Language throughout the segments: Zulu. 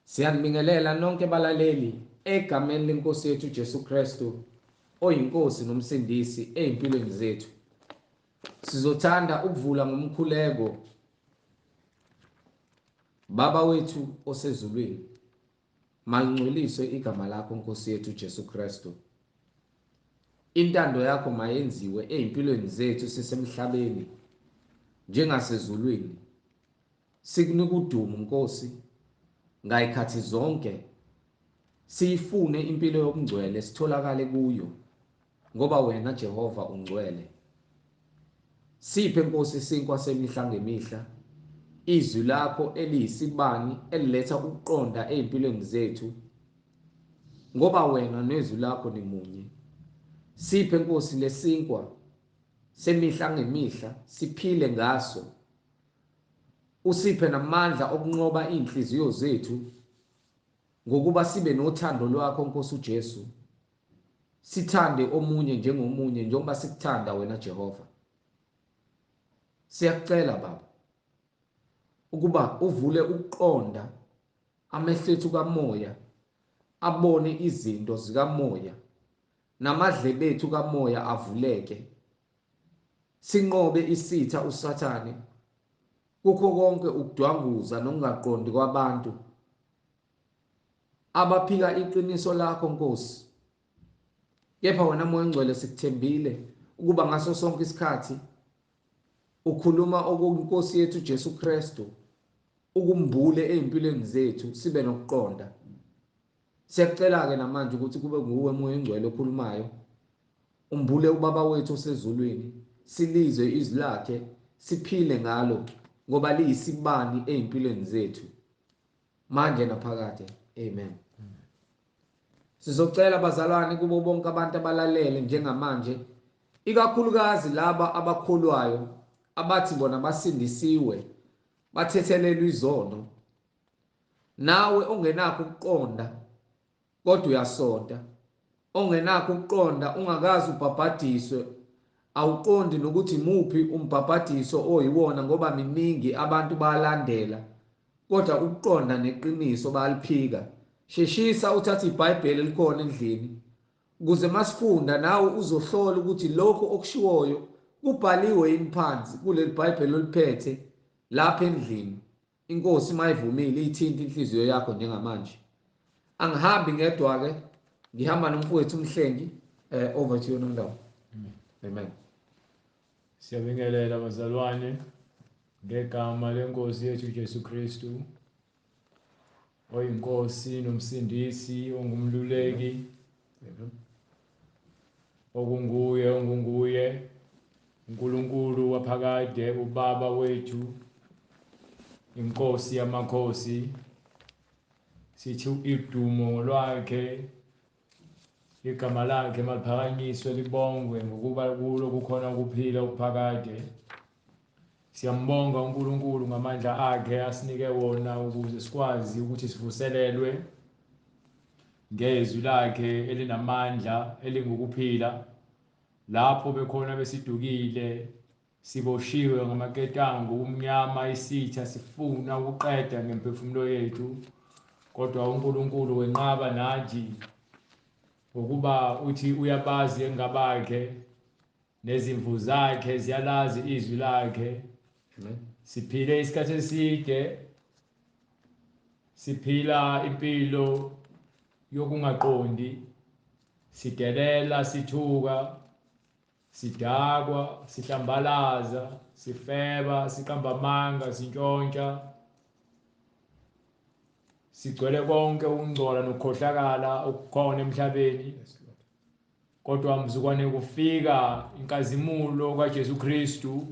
Siyanibingelela nonke balaleli egameni lenkosi yethu Jesu Kristu oyinkosi nomsindisi ezimpilweni zethu. Sizothanda ukuvula ngomkhuleko Baba wethu osezulwini. Malingcoliswe igama lakho Nkosi yethu Jesu Kristu. Intando yakho mayenziwe ezimpilweni zethu sisemhlabeni njengasezulwini. Sikunika udumo Nkosi ngayikhathi zonke. Siyifune impilo yobungcwele sitholakale kuyo ngoba wena Jehova ungcwele. Siphe Nkosi isinkwa semihla ngemihla, izwi lakho eliyisibani eliletha ukuqonda ezimpilweni zethu ngoba wena nezwi lakho ni munye. Siphe Nkosi lesinkwa semihla ngemihla siphile ngaso. Usiphe namandla okunqoba inhliziyo zethu ngokuba sibe nothando lwakho Nkosi uJesu. Sithande omunye njengomunye njengoba sikuthanda wena Jehova. Siyakucela Baba ukuba uvule ukuqonda amehlo ethu kamoya abone izinto zikamoya namadlebe ethu kamoya avuleke. Sinqobe isitha uSathane kukho konke ukudwanguza nokungaqondi kwabantu abaphika iqiniso lakho Nkosi. Kepha wena Moya Ngcwele sikuthembile ukuba ngaso sonke isikhathi ukhuluma okunkosi yethu Jesu Kristu ukumbule ezimpilweni zethu sibe nokuqonda. Siyakucela ke namanje ukuthi kube nguwe Moya Ngcwele okhulumayo. Umbule ubaba wethu osezulwini, silizwe izwi lakhe, siphile ngalo ngoba liyisibani ezimpilweni zethu manje naphakade. Amen. Sizocela bazalwane kubo bonke abantu abalalele njengamanje, ikakhulukazi laba abakholwayo abathi bona basindisiwe, bathethelelwe izono. Nawe ongenakho ukuqonda kodwa uyasonta, ongenakho ukuqonda ungakazi ubhabhadiswe, awuqondi nokuthi muphi umbhabhadiso oyiwona ngoba miningi abantu bayalandela, kodwa ukuqonda neqiniso bayaliphika. Sheshisa uthathe iBhayibheli likhona endlini ukuze masifunda nawe uzohlola ukuthi lokho okushiwoyo kubhaliwe yini phansi kuleli Bhayibheli oliphethe lapha endlini. Inkosi mayivumile ithinta inhliziyo yakho njengamanje. Angihambi ngedwa ke, ngihamba nomfowethu umhlengi. Over to you Nondawo. Amen. Siyabingelela bazalwane ngegama lenkosi yethu Jesu Kristu oyinkosi nomsindisi ongumluleki ongunguye uNkulunkulu waphakade, ubaba wethu, inkosi yamakhosi. Sithi idumo lwakhe, igama lakhe maliphakanyiswe libongwe ngokuba kulo kukhona ukuphila okuphakade. Siyambonga uNkulunkulu ngamandla akhe asinike wona ukuze sikwazi ukuthi sivuselelwe ngezwi lakhe elinamandla elingukuphila. Lapho bekhona besidukile, siboshiwe ngamaketangu umnyama, isitha sifuna ukuqeda ngemphefumulo yethu, kodwa uNkulunkulu wenqaba nathi ngokuba uthi uyabazi engabakhe nezimvu zakhe ziyalazi izwi lakhe. Siphile isikhathi eside, siphila impilo yokungaqondi, sidelela, sithuka, sidakwa, sihlambalaza, sifeba, siqamba amanga, sintshontsha, sigcwele konke ukungcola nokukhohlakala okukhona emhlabeni. Kodwa mzukwane kufika inkazimulo kaJesu Kristu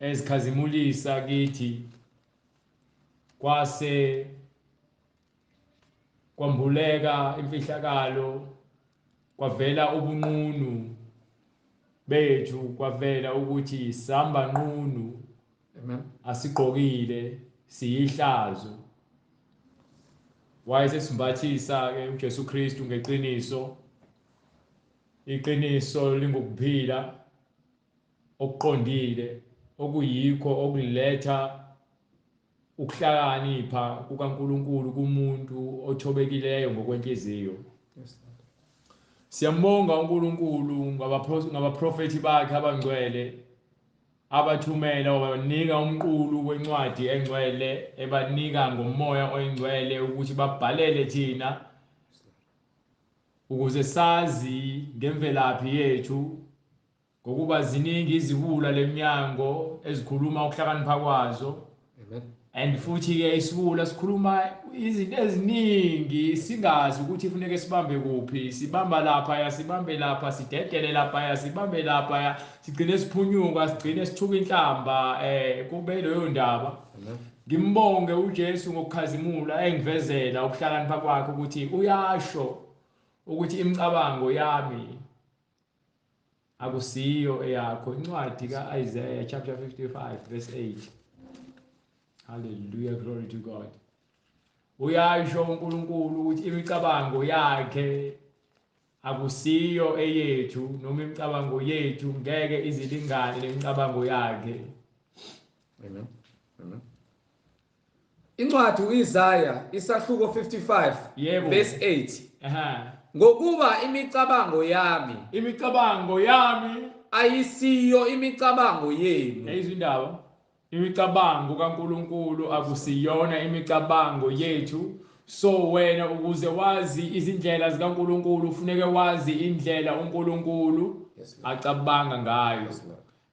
ezikhazimulisa kithi, kwase kwambuleka imfihlakalo, kwavela ubunqunu bethu, kwavela ukuthi sihamba nqunu. Amen. Asigqokile siyihlazo. Wayesesimbathisa ke uJesu Kristu ngeqiniso. Iqiniso lingukuphila okuqondile okuyikho okuletha ukuhlakanipha kukaNkulunkulu kumuntu othobekileyo ngokwenhliziyo. Siyambonga uNkulunkulu ngabaprofeti bakhe abangcwele abathumela wabanika umqulu wencwadi engcwele ebanika ngomoya oyingcwele ukuthi babhalele thina ukuze sazi ngemvelaphi yethu ngokuba ziningi izibula leminyango ezikhuluma ukuhlakanipha kwazo. And futhi ke isibula sikhuluma izinto eziningi singazi ukuthi kufuneka sibambe kuphi, sibamba lapha sibambe lapha, sidedele lapha sibambe lapha, sigcine siphunyuka, sigcine sithuka inhlamba kube leyo ndaba. Ngimbonge uJesu ngokukhazimula engivezela ukuhlakanipha kwakhe ukuthi uyasho ukuthi imicabango yami akusiyo eyakho. Incwadi kaIsaiah chapter 55 verse 8. Hallelujah, glory to God. Uyasho uNkulunkulu ukuthi imicabango yakhe akusiyo eyethu, noma imicabango yethu ngeke izilingane nemicabango yakhe. Amen. Amen. Incwadi uIsaiah isahluko 55 verse 8. Ngokuba imicabango yami ayisiyo imicabango yenu. Izindaba imicabango kaNkulunkulu akusiyona imicabango yethu. So wena ukuze wazi izindlela zikaNkulunkulu ufuneke wazi indlela uNkulunkulu acabanga ngayo.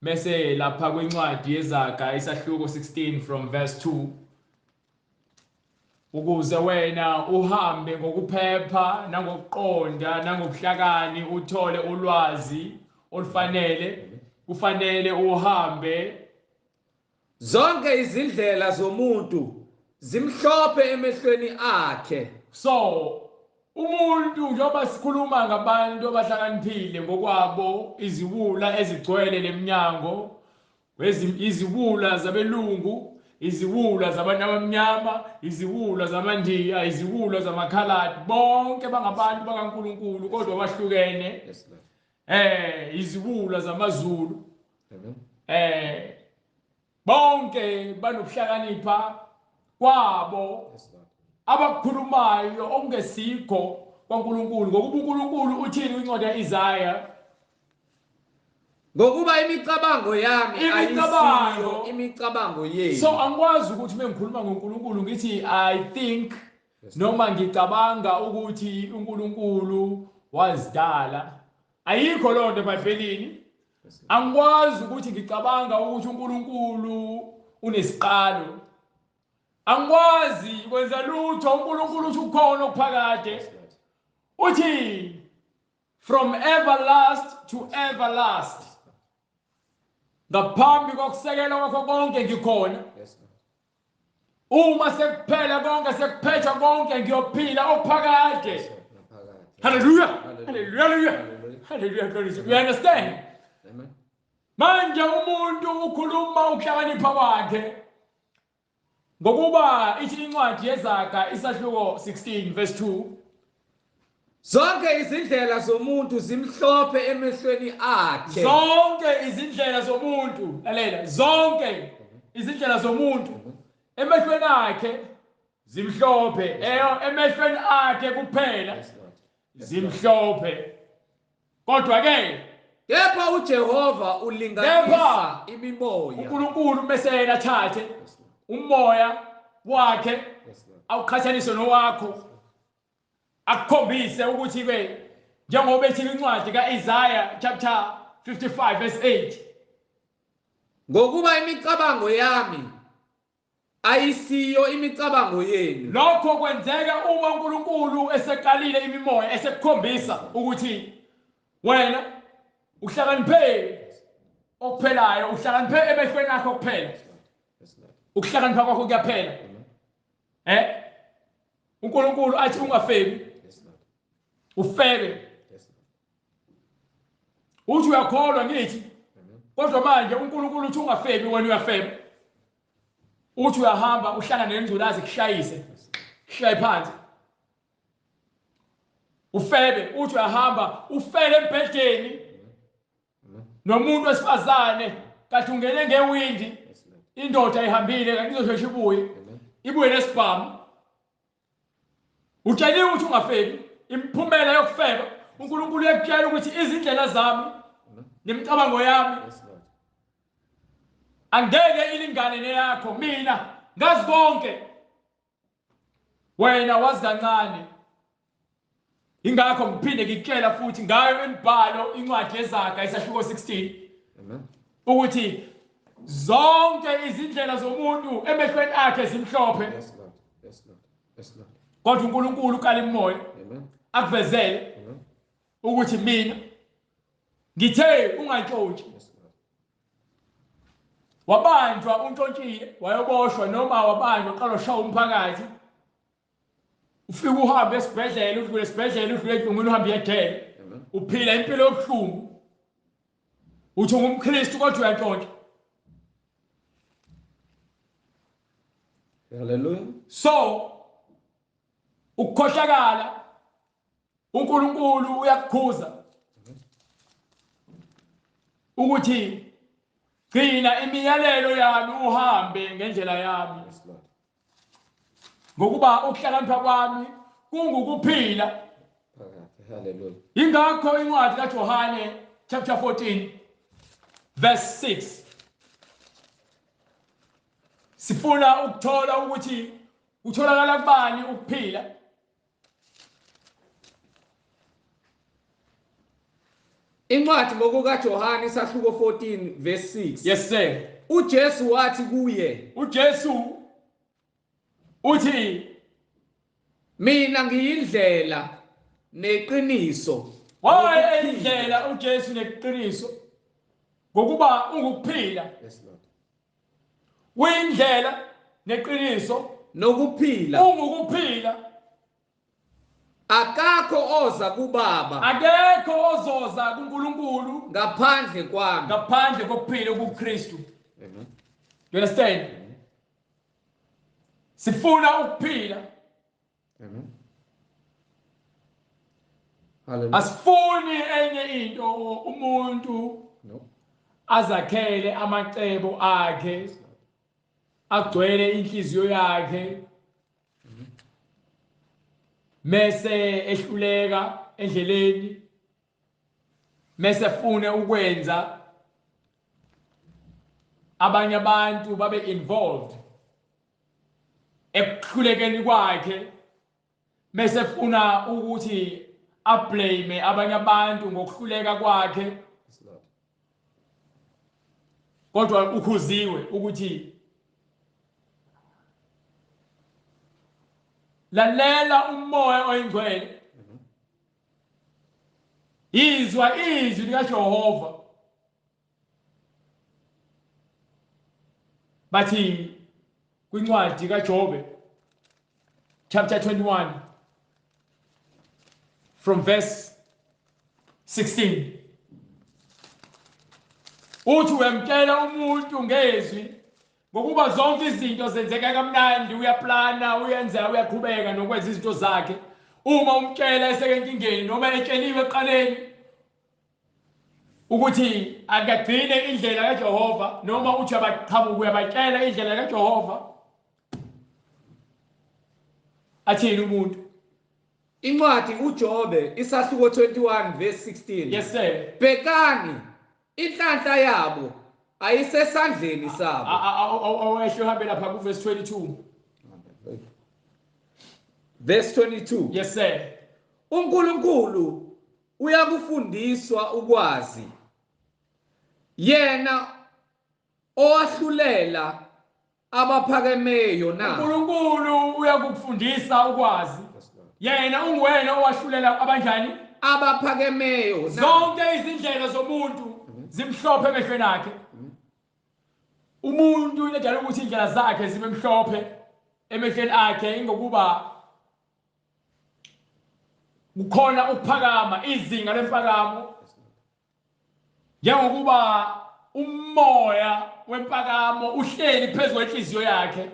Bese lapha kwencwadi yeZaga isahluko 16 from verse 2. Ukuze wena uhambe ngokuphepha nangokuqonda nangokuhlakani uthole ulwazi olufanele, kufanele uhambe zonke izindlela zomuntu zimhlophe emehlweni akhe. So umuntu njengoba sikhuluma ngabantu abahlakaniphile ngokwabo, izibula ezigcwele leminyango, izibula zabelungu, izibula zabantu abamnyama, izibula zamandiya, izibula zamakhaladi, bonke bangabantu bakaNkulunkulu kodwa bahlukene. Izibula zamaZulu, bonke banokuhlakanipha kwabo abakhulumayo okungesikho kwaNkulunkulu. Ngokuba uNkulunkulu uthini kwincwadi kaIsaiah? Ngokuba imicabango yami ayisiyo imicabango yenu. So angikwazi ukuthi mengikhuluma ngoNkulunkulu ngithi I think noma ngicabanga ukuthi uNkulunkulu wazidala. Ayikho lo nto eBhayibhelini. Angikwazi ukuthi ngicabanga ukuthi uNkulunkulu unesiqalo. Angikwazi kwenza lutho uNkulunkulu uthi ukhona okuphakade. Uthi from everlast to everlast. Ngaphambi kokusekela kwakho konke ngikhona. Uma sekuphela konke sekuphetha konke ngiyophila okuphakade. Hallelujah. Hallelujah. Hallelujah. Glory to God. You understand? Amen. Manje umuntu ukhuluma ukuhlakanipha kwakhe ngokuba ithi incwadi yeZaga isahluko 16 verse 2. Zonke izindlela zomuntu zimhlophe emehlweni akhe. Zonke izindlela zomuntu, lalela, zonke izindlela zomuntu emehlweni akhe zimhlophe. Emehlweni akhe kuphela zimhlophe. Kodwa ke kepha uJehova ulinganisa imimoya. uNkulunkulu mase yena athathe umoya wakhe awuqhathanise nowakho, akukhombise ukuthi ke njengoba ethi incwadi kaIsaiah chapter 55 verse 8, ngokuba imicabango yami ayisiyo imicabango yenu. lokho kwenzeka uma uNkulunkulu eseqalile imimoya esekukhombisa ukuthi wena uhlakaniphe okuphelayo, uhlakaniphe emehlweni akho kuphela. Ukuhlakanipha kwakho kuyaphela. uNkulunkulu athi ungafebi, ufebe. Uthi uyakholwa ngithi, kodwa manje uNkulunkulu uthi ungafebi, wena uyafeba. Uthi uyahamba uhlangane nengculazi kushayise, kushaye phansi. Ufebe, uthi uyahamba ufele embhedeni nomuntu wesifazane, kathi ungene ngewindi, indoda ihambile kanti izosheshe ibuye. ibuye nesibhamu utsheliwe ukuthi ungafeki imiphumela yokufeba uNkulunkulu uyakutshela ukuthi izindlela zami nemicabango yami angeke ilingane neyakho mina ngazi konke wena wazi kancane ingakho ngiphinde ngikutshela futhi ngayo imibhalo incwadi yezaga isahluko 16 ukuthi zonke izindlela zomuntu emehlweni akhe zimhlophe kodwa uNkulunkulu ukala imoya akuvezele ukuthi mina ngithe ungantshontshi wabanjwa untshontshiye wayoboshwa noma wabanjwa qala ushaya umphakathi ufika uhambe esibhedlela udlule esibhedlela udlule edlungwini uhambe yedela uphila impilo yobuhlungu uthi ungumKristu kodwa uyantshontsha. Hallelujah. So ukukhohlakala uNkulunkulu uyakukhuza ukuthi gcina imiyalelo yami uhambe ngendlela yami ngokuba ukuhlakanipha kwami kungukuphila. Hallelujah. Ingakho incwadi kaJohane chapter 14 verse 6 sifuna ukuthola ukuthi utholakala kubani ukuphila. Incwadi ngokukaJohane isahluko 14 verse 6. Yes sir. uJesu wathi kuye, uJesu uthi mina ngiyindlela neqiniso. waye indlela uJesu neqiniso ngokuba ungukuphila. Yes Lord. Uyindlela neqiniso Nokuphila. ungukuphila. Akakho oza kuBaba Akekho ozoza kuNkulunkulu ngaphandle kwami. ngaphandle kokuphila kuKristu. Amen. You understand? Sifuna ukuphila. Amen. Hallelujah. Asifuni enye into umuntu No. azakhele amacebo akhe agcwele inhliziyo yakhe mase ehluleka endleleni mase fune ukwenza abanye abantu babe involved ekuhlulekeni kwakhe mase funa ukuthi ablame abanye abantu ngokuhluleka kwakhe. Yes Lord. Kodwa ukhuziwe ukuthi lalela umoya oyingcwele izwa izwi likaJehova bathi kwincwadi kaJobe chapter 21 from verse 16 uthi uyamtshela umuntu ngezwi ngokuba zonke izinto zenzeka kamnandi uyaplana uyenza uyaqhubeka nokwenza izinto zakhe uma umtshela esenkingeni noma etsheliwe eqaleni ukuthi akagcine indlela kaJehova noma uthi abaqhamuka uyabatshela indlela kaJehova athini umuntu. Incwadi uJobe isahluko 21 verse 16. Yes sir. Bhekani inhlanhla yabo ayisesandleni sabo. Awesho uhambe lapha ku verse 22. Verse 22. Yes sir. uNkulunkulu uyakufundiswa ukwazi, yena owahlulela abaphakemeyo na. uNkulunkulu uyakufundisa ukwazi, yena unguwena owahlulela abanjani abaphakemeyo na. zonke izindlela zomuntu zimhlophe emehlweni akhe. Umuntu unedala ukuthi indlela zakhe zibe mhlophe emehlweni akhe ingokuba kukhona ukuphakama izinga lempakamo njengokuba umoya wempakamo uhleli phezulu kwenhliziyo yakhe.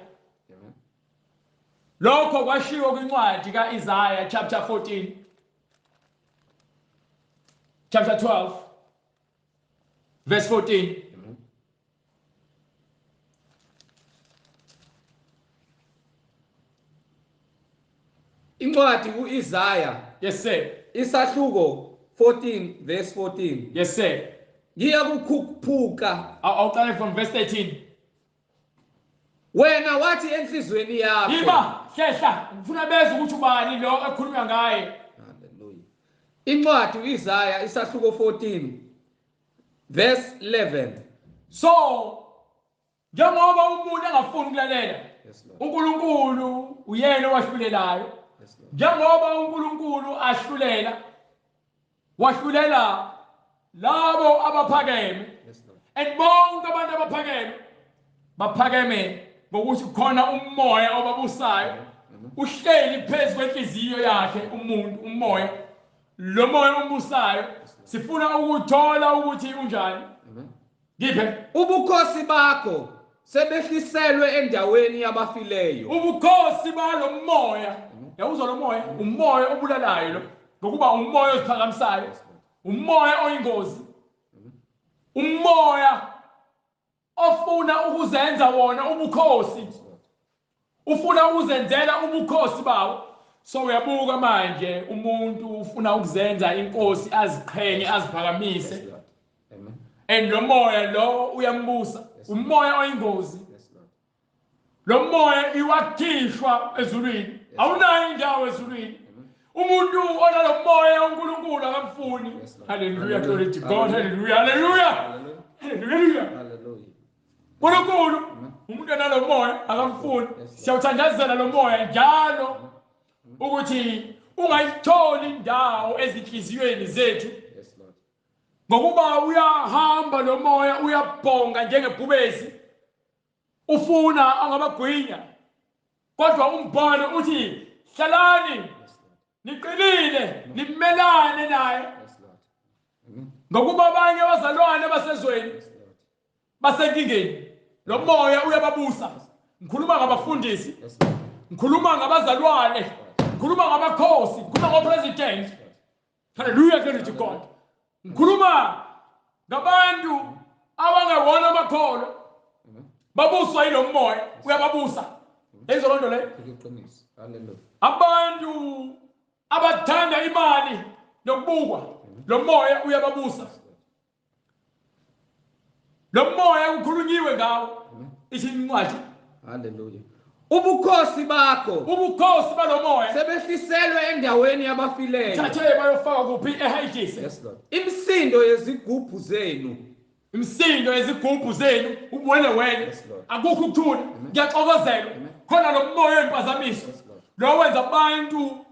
Lokho kwashiwo kwincwadi kaIsaiah chapter 14 chapter 12 verse 14. Incwadi ku-Isaya. Yes, sir. Isahluko 14 verse 14. Yes, sir. Ngiya kukhuphuka. I'll start from verse 13. Wena wathi enhlizweni yakho. Yiba, hlehla, ngifuna beze ukuthi ubani lo ekhulunywa ngaye. Hallelujah. Incwadi u-Isaya isahluko 14 verse 11. So, njengoba umuntu engafuni ukulalela, uNkulunkulu uyena owahlulelayo. Njengoba uNkulunkulu ahlulela, wahlulela labo abaphakeme. And bonke abantu abaphakeme baphakeme ngokuthi khona umoya obabusayo uhleli phezu kwenhliziyo yakhe umuntu umoya. Lo moya ombusayo sifuna ukuthola ukuthi unjani. Ngiphe Ubukhosi bakho sebehliselwe endaweni yabafileyo. ubukhosi balo moya. Yawuzwa lo moya? Umoya obulalayo lo. Ngokuba umoya oziphakamisayo. Umoya oyingozi. Umoya ofuna ukuzenza wona ubukhosi. Ufuna ukuzenzela ubukhosi bawo. So uyabuka manje umuntu ufuna ukuzenza inkosi aziqhenye aziphakamise. And lo moya lo uyambusa. Umoya oyingozi. Lo moya iwakhishwa ezulwini. Awunayo indawo ezulwini. Umuntu onalo moya uNkulunkulu akamfuni. Hallelujah, glory to God. Hallelujah, hallelujah. Hallelujah. UNkulunkulu umuntu onalo moya akamfuni. Siyawuthandazela lo moya njalo ukuthi ungayitholi indawo ezinhliziyweni zethu. Ngokuba uyahamba lo moya uyabhonga njengebhubesi. Ufuna angabagwinya. Kodwa umbhalo uthi hlalani niqinile nimelane naye. Ngokuba abanye abazalwane basezweni basenkingeni. Lo moya uyababusa. Ngikhuluma ngabafundisi. Ngikhuluma ngabazalwane. Ngikhuluma ngabakhosi. Ngikhuluma ngopresident. Hallelujah, glory to God. Ngikhuluma ngabantu abangewona amakholo. Babuswa yilo moya uyababusa. Ezo lonto le. Yeqiniso. Hallelujah. Abantu abathanda imali nokubukwa. Lo moya uyababusa. Lo moya ukhulunyiwe ngawo. Ithi incwadi. Hallelujah. Ubukhosi bakho. Ubukhosi balo moya Sebehliselwe endaweni yabafileyo. thathe bayofaka kuphi eHades. Yes Lord. Imsindo yezigubhu zenu. Imsindo yezigubhu zenu ubuwelewele. Akukho ukuthula. Ngiyaxokozela. Khona lo moya wempazamiso. Lo wenza abantu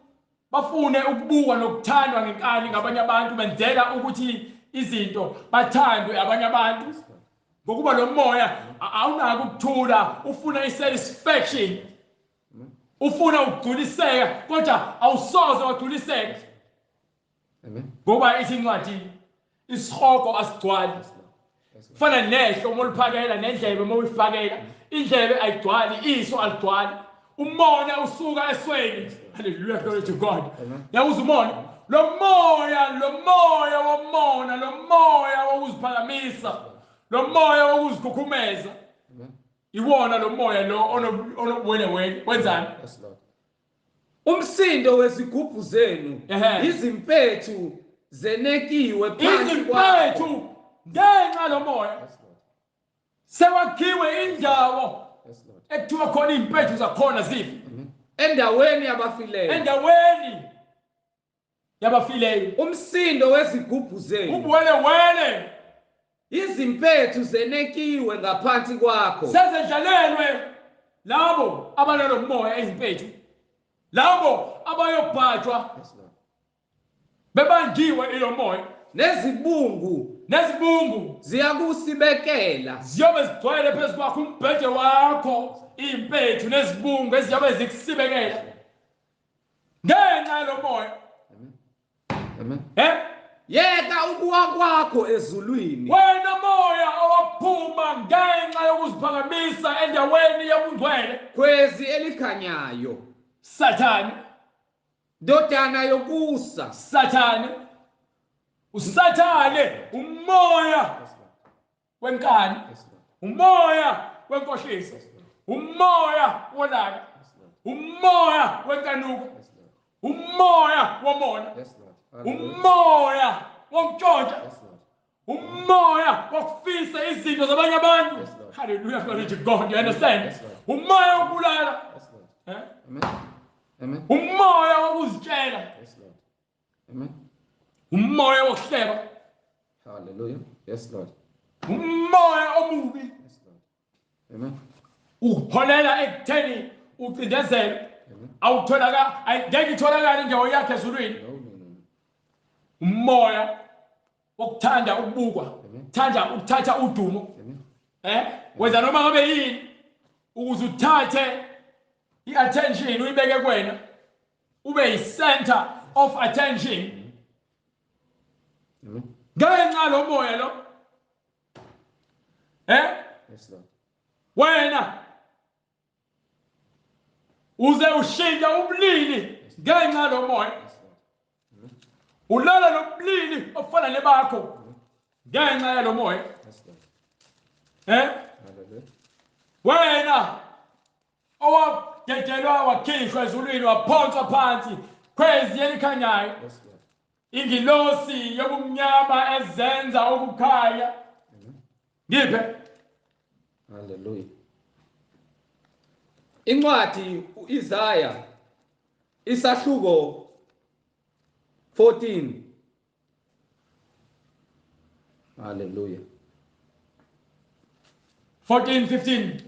bafune ukubukwa nokuthandwa ngenkani ngabanye abantu benzela ukuthi izinto bathandwe abanye abantu. Ngokuba lo moya awunaki ukuthula, ufuna isatisfaction. Ufuna ukugculiseka kodwa awusoze wagculiseka. Amen. Ngoba ithi incwadi isihogo asigcwali. Kufana nehlo uma uliphakela nendlebe uma uyifakela, indlebe ayigcwali, iso aligcwali. Umoya usuka esweni. Hallelujah, glory to God. Yawuzwa umoya? Lo moya womona, lo moya wokuziphakamisa, lo moya wokuzikhukhumeza. Iwona lo moya lo onobuwelewele wenzani? Yes Lord. Umsindo wezigubhu zenu. Izimpethu zenekiwe phansi kwakho. Izimpethu ngenxa lo moya. Sewakhiwe indawo. Yes Lord. Ekuthiwa khona impethu zakhona zifi. Endaweni yabafileyo. Endaweni yabafileyo. Umsindo wezigubhu zenu. Ubuwelewele. Izimpethu zenekiwe ngaphansi kwakho. Sezedlalelwe labo abanalo moya izimpethu. Labo abayobhajwa. Yes Lord. Bebanjiwe ilo moya. Nezibungu ziyakusibekela. Ziyobe zigcwele phezu kwakho umbhede wakho. Impethu nezibungu eziyobe zikusibekela. Ngenxa yalo moya. Amen. Yeka ukuwa kwakho ezulwini. Wena moya owaphuma ngenxa yokuziphakamisa endaweni yobungcwele. Khwezi elikhanyayo. Sathane. Ndodana yokusa. Sathane. Usathane umoya wenkani. Umoya wenkohliso. Umoya wolaka. Umoya wenkanuko. umoya womona, Yes, Lord. Hallelujah. umoya womtshontsha, Yes, Lord. umoya wokufisa izinto zabanye abantu. Yes, Lord. Hallelujah, glory to God. You understand? Yes, Lord. Umoya wokubulala, Yes, Lord. eh? Amen. Amen. Umoya wokuzitshela, Yes, Lord. Amen. umoya wokuhleba, Hallelujah. Yes, Lord. umoya omubi Yes, Lord. Amen. uholela ekutheni ucindezelo Amen. awutholaka ngeke itholakale indawo yakhe ezulwini. No, no, no. Umoya wokuthanda ukubukwa, Amen. thanda ukuthatha udumo, Amen. wenza noma ngabe yini ukuze uthathe i-attention uyibeke kuwena, ube yi-center of attention. Amen. Ngenxa lo moya lo, Yes, Lord. wena uze ushintsha ubulili ngenxa lo moya. Yes, Lord. Ulala nobulili ofana nebakho ngenxa yalo moya. Yes, Lord. Hallelujah. Wena owadedelwa wakhishwa ezulwini waphonswa phansi kwezi elikhanyayo, Yes, Lord. ingilosi yobumnyama ezenza ukukhanya. Ngiphe Hallelujah. Incwadi uIsaya isahluko 14. Hallelujah. 14:15.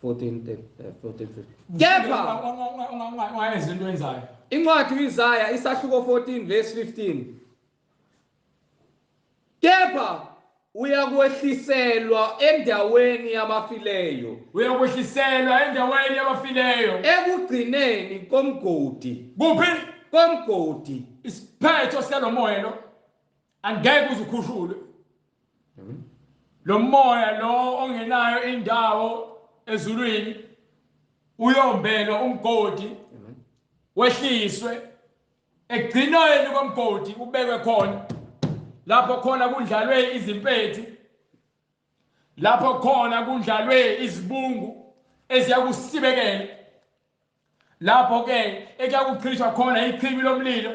14. Kepha ungayenza into enzayo. Incwadi uIsaya isahluko 14 verse 15. Kepha uyakwehliselwa endaweni yabafileyo, Uyakwehliselwa endaweni yabafileyo. ekugcineni komgodi, Kuphi komgodi. isiphetho salo moya lo angeke uzukhushule. Lo moya lo ongenayo indawo ezulwini uyombelwa umgodi, wehliswe egcinweni komgodi ubekwe khona, lapho khona kundlalwe izimpethi, lapho khona kundlalwe izibungu eziyakusibekela, lapho ke ekuyakuchithwa khona ichibi lomlilo.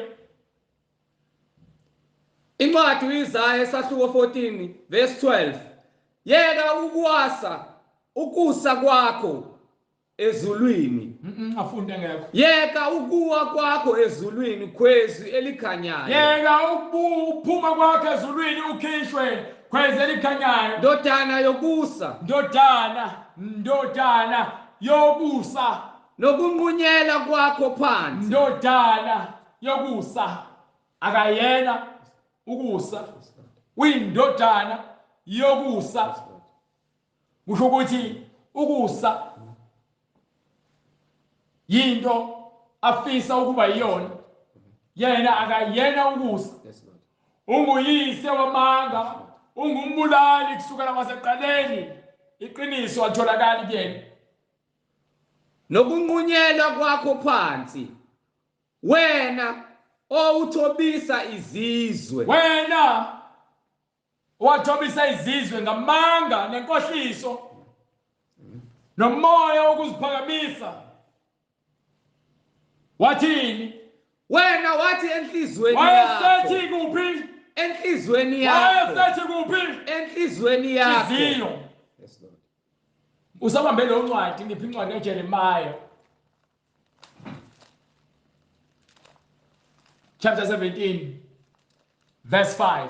Incwadi uIsaya isahluko 14 verse 12. Yeka ukusa kwakho ezulwini. Afunde ngekho. Yeka ukuwa kwakho ezulwini kwezwi elikhanyayo. Yeka uphuma kwakho ezulwini ukhishwe kwezwi elikhanyayo. Ndodana yokusa, ndodana yokusa, nokunqunyela kwakho phansi. ndodana yokusa, akayena ukusa, uyindodana yokusa. Kusho ukuthi ukusa yinto afisa ukuba yiyona, yena akayena ukusa. Unguyise wamanga, ungumbulali kusukela kwasekuqaleni, iqiniso alitholakali kuyena. Nokunqunyela kwakho phansi, wena owuthobisa izizwe. Wena wathobisa izizwe ngamanga nenkohliso nomoya wokuziphakamisa. Wathini? Wena wathi enhlizweni Wayesethi yakho, kuphi? enhlizweni yakho, Wayesethi kuphi? enhlizweni yakho. Iziyo. Yes, Lord. Usabambe lo ncwadi ngiphi incwadi kaJeremiah chapter 17 verse 5.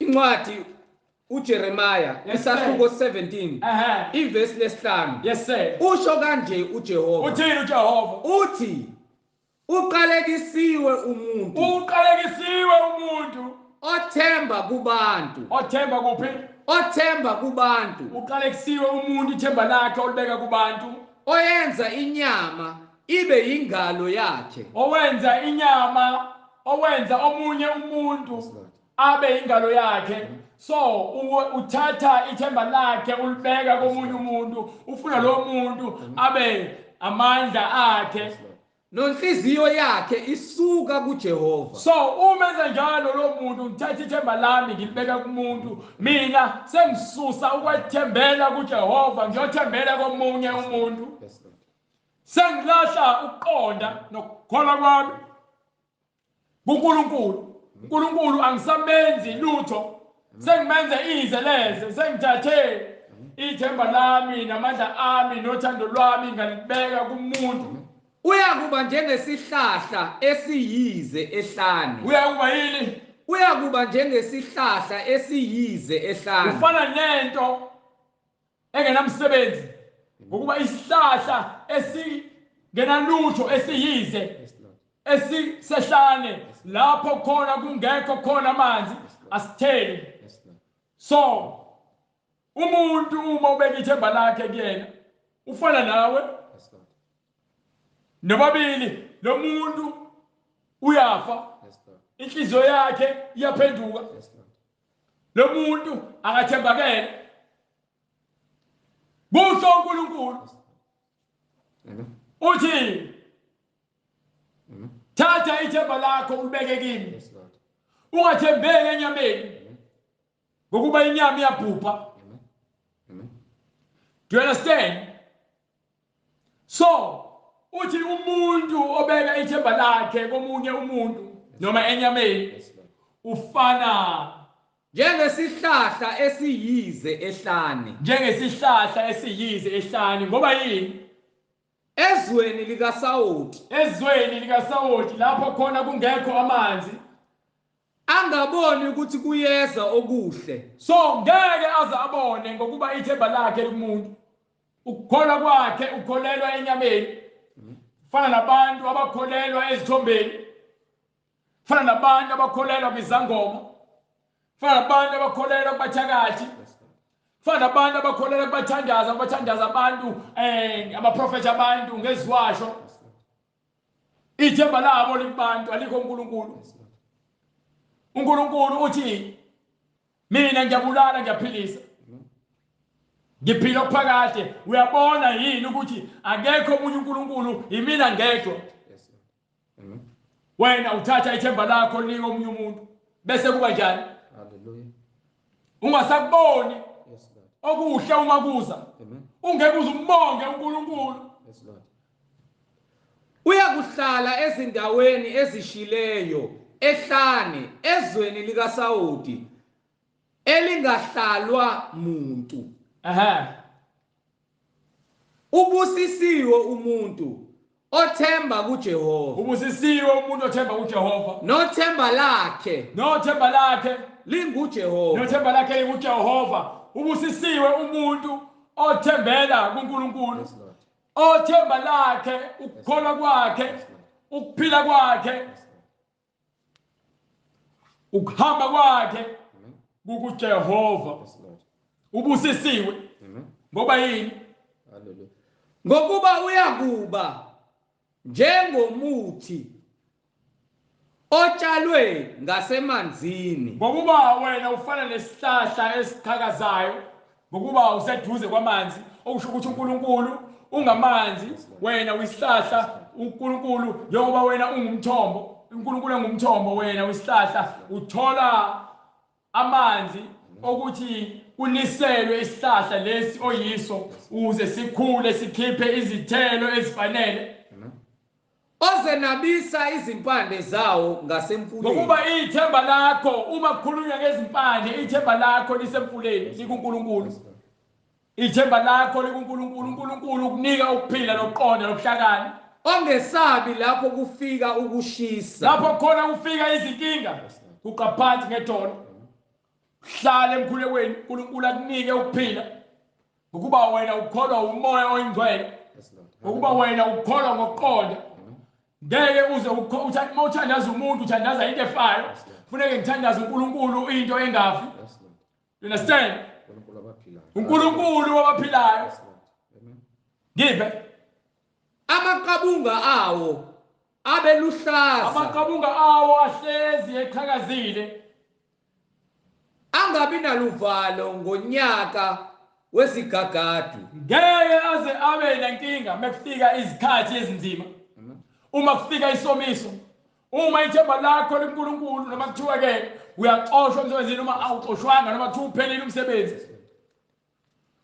Incwadi uJeremiah isahluko 17 ivesi lesihlanu. Yes sir. Usho kanje uJehova. Uthini uJehova? Uthi uqalekisiwe umuntu. Uqalekisiwe umuntu Othemba kubantu. othemba kuphi? Othemba kubantu. Uqalekisiwe umuntu ithemba lakhe olibeka kubantu. Oyenza inyama ibe yingalo yakhe. Owenza inyama, owenza omunye umuntu abe ingalo yakhe. So uthatha ithemba lakhe ulibeka komunye umuntu, ufuna lo muntu abe amandla akhe. Nonhliziyo yakhe isuka kuJehova. So uma enza njalo lo muntu ngithatha ithemba lami ngilibeka kumuntu, mina sengisusa ukwethembela kuJehova ngiyothembela komunye umuntu. sengilahla ukuqonda nokukholwa kwami kuNkulunkulu. uNkulunkulu angisamenzi lutho, sengimenze ize leze, sengithathe ithemba lami namandla ami nothando lwami ngalibeka kumuntu. Uyakuba njengesihlahla esiyize ehlane. Uyakuba yini? Uyakuba njengesihlahla esiyize ehlane. Ufana nento engenamsebenzi, ngokuba isihlahla esingenalutho esiyize esisehlane lapho khona kungekho khona amanzi asitheli. So umuntu uma ubeka ithemba lakhe kuyena ufana nawe nobabili, lo muntu uyafa, inhliziyo yakhe iyaphenduka, lo muntu akathembakele. Kusho uNkulunkulu uthi thatha ithemba lakho ubeke kimi, ungathembeki enyameni ngokuba inyama iyabhubha. Do you understand? So uthi umuntu obeka ithemba lakhe komunye umuntu noma enyameni ufana njengesihlahla esiyize ehlane. Njengesihlahla esiyize ehlane. Ngoba yini? Ezweni likaSawoti. Ezweni likaSawoti lapho khona kungekho amanzi, angaboni ukuthi kuyeza okuhle. So ngeke aze abone ngokuba ithemba lakhe likumuntu. Ukukholwa kwakhe ukholelwa enyameni. Fana nabantu abakholelwa ezithombeni, fana nabantu abakholelwa kwizangoma, fana nabantu abakholelwa kubathakathi, fana nabantu abakholelwa kubathandaza abantu abaprofethi abantu ngeziwasho. Ithemba labo likubantu alikho uNkulunkulu. uNkulunkulu uthi mina ngiyabulala ngiyaphilisa, ngiphila okuphakade. Uyabona yini ukuthi akekho omunye uNkulunkulu, yimina ngedwa. Wena uthatha ithemba lakho liko omunye umuntu bese kuba njani? Hallelujah. Ungasakuboni okuhle uma kuza, ungeke uzumbonge uNkulunkulu. Uyakuhlala ezindaweni ezishileyo ehlane ezweni likaSawoti elingahlalwa muntu. Ubusisiwe umuntu othemba kuJehova. Ubusisiwe umuntu othemba kuJehova. Nothemba lakhe linguJehova. Nothemba lakhe linguJehova. Ubusisiwe umuntu othembela kuNkulunkulu. Othemba lakhe, ukukholwa kwakhe, ukuphila kwakhe, ukuhamba kwakhe kukuJehova. Ubusisiwe. Ngoba yini? Ngokuba uyakuba njengomuthi otshalwe ngasemanzini. Ngokuba wena ufana nesihlahla esiqhakazayo, ngokuba useduze kwamanzi, okusho ukuthi uNkulunkulu ungamanzi, wena uyisihlahla. uNkulunkulu njengoba wena ungumthombo, uNkulunkulu engumthombo, wena uyisihlahla uthola amanzi ukuthi uniselwe isihlahla lesi oyiso uze sikhule sikhiphe izithelo ezifanele. Ozenabisa izimpande zawo ngasemfuleni. Ngokuba ithemba lakho uma kukhulunywa ngezimpande, ithemba lakho lisemfuleni likuNkulunkulu. Ithemba lakho likuNkulunkulu. uNkulunkulu ukunika ukuphila nokuqonda nokuhlakani. Ongesabi lapho kufika ukushisa. Lapho khona kufika izinkinga, uqaphansi ngedolo. Hlala emkhulekweni, uNkulunkulu akunike ukuphila. Ngokuba wena ukholwa umoya oyingcwele. Ngokuba wena ukholwa ngokuqonda. Ngeke uze uma uthandaza umuntu uthandaza into efayo. Kufuneka ngithandaze uNkulunkulu into engafi. You understand? uNkulunkulu wabaphilayo. Ngibe amaqabunga awo abeluhlaza. Amaqabunga awo ahlezi eqhakazile, angabi naluvalo ngonyaka wezigagadu. ngeke aze abe nenkinga mekufika izikhathi ezinzima. Uma kufika isomiso, uma ithemba lakho likuNkulunkulu, noma kuthiwa ke uyaxoshwa emsebenzini noma awuxoshwanga, noma kuthiwa uphelile umsebenzi,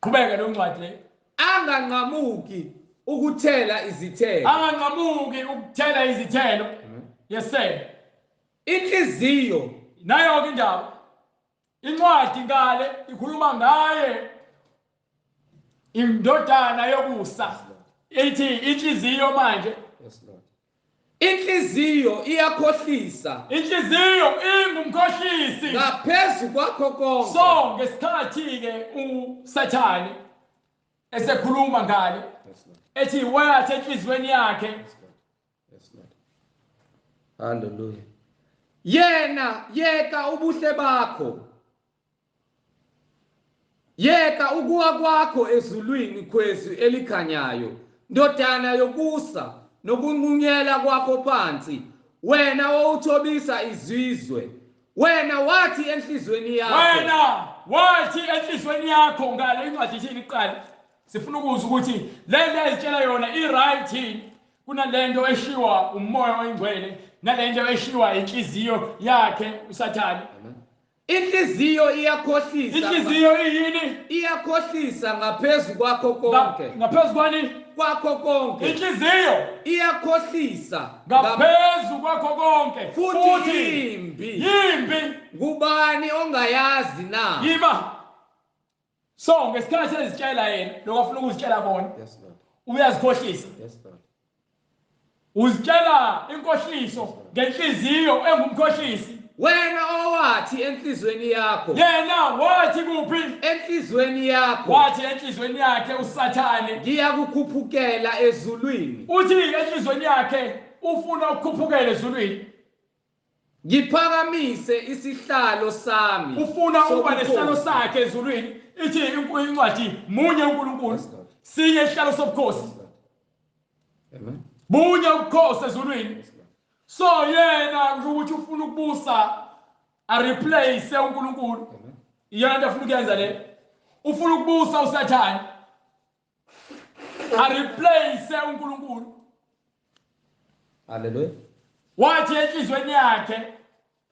qhubeka leyo ncwadi leyo. Anganqamuki ukuthela izithelo. anganqamuki ukuthela izithelo. Yes sir. Inhliziyo Nayo ke indaba incwadi ngale ikhuluma ngaye indodana yokusa ethi inhliziyo manje. Yes Lord. Inhliziyo iyakhohlisa. Inhliziyo ingumkhohlisi Ngaphezu kwakho konke. so ngesikhathi ke uSathane esekhuluma ngale Yes Lord. ethi wathi enhlizweni yakhe. Yes Lord. Yes Lord. Hallelujah. Yena yeka ubuhle bakho. Yeka ukuwa kwakho ezulwini khwezi elikhanyayo. Ndodana yokusa nokunqunyela kwakho phansi. Wena owuthobisa izizwe. Wena wathi enhlizweni yakho. Wena wathi enhlizweni yakho ngale incwadi ithini iqala. Sifuna ukuzwa ukuthi lento ezitshela yona i-right yini kunalento eshiwa umoya oyingcwele nalento eshiwa inhliziyo yakhe uSathane. Inhliziyo iyakhohlisa. Inhliziyo iyini? Iyakhohlisa ngaphezu kwakho konke. Ngaphezu kwani? Kwakho konke. Inhliziyo iyakhohlisa ngaphezu kwakho konke. Futhi yimbi. Ngubani ongayazi na? Yima. So ngesikhathi ezitshela yena lokafuna ukuzitshela bona. Yes Lord. Uyazikhohlisa. Yes Lord. Uzitshela inkohliso ngenhliziyo engumkhohlisi. Wena owathi enhlizweni yakho. Yena wathi kuphi? Enhlizweni yakho. Wathi enhlizweni yakhe uSathane ngiyakukhuphukela ezulwini. Uthi enhlizweni yakhe ufuna ukukhuphukela ezulwini. Ngiphakamise isihlalo sami. Ufuna ukuba nesihlalo sakhe ezulwini. Ithi incwadi munye uNkulunkulu. Sinye isihlalo sobukhosi. Amen. Munye ubukhosi ezulwini. So yena ukuthi ufuna ukubusa a replace uNkulunkulu. Iyona into afuna ukuyenza le. Ufuna ukubusa uSathane. A replace uNkulunkulu. Hallelujah. Wathi enhlizweni yakhe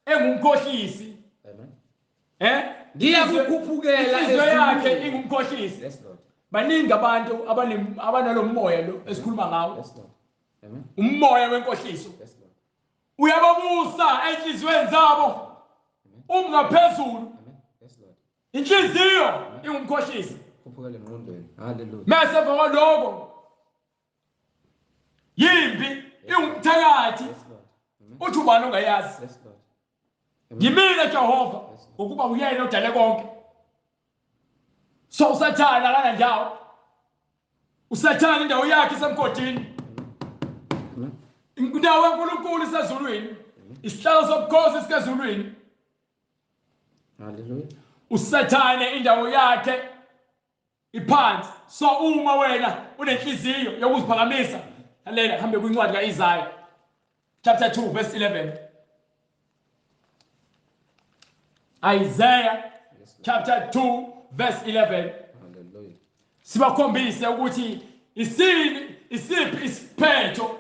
engumkhohlisi. Amen. Ngiyakukhuphukela inhliziyo yakhe ingumkhohlisi. Yes Lord. Baningi abantu abanalomoya lo esikhuluma ngawo. Yes Lord. Amen. Umoya wenkohliso. Yes Lord. Uyababusa enhlizweni zabo. Ungaphezulu. Amen. Yes Lord. Inhliziyo ingumkhohlisi. Khuphukela engqondweni. Hallelujah. Mase ngokuloko yimbi ingumthakathi. Yes Lord. Amen. Uthi ubani ongayazi? Yes Lord. Yimina Jehova ngokuba uyena odale konke. So uSathane akana ndawo. uSathane indawo yakhe isemgodini. Indawo kaNkulunkulu isezulwini. Isihlalo sobukhosi sikezulwini. Hallelujah. uSathane indawo yakhe iphansi. So uma wena unenhliziyo yokuziphakamisa, lalela hambe kwincwadi kaIsaya chapter 2 verse 11. Isaiah chapter 2 verse 11. Hallelujah. Sibakhombise ukuthi isiphi isiphetho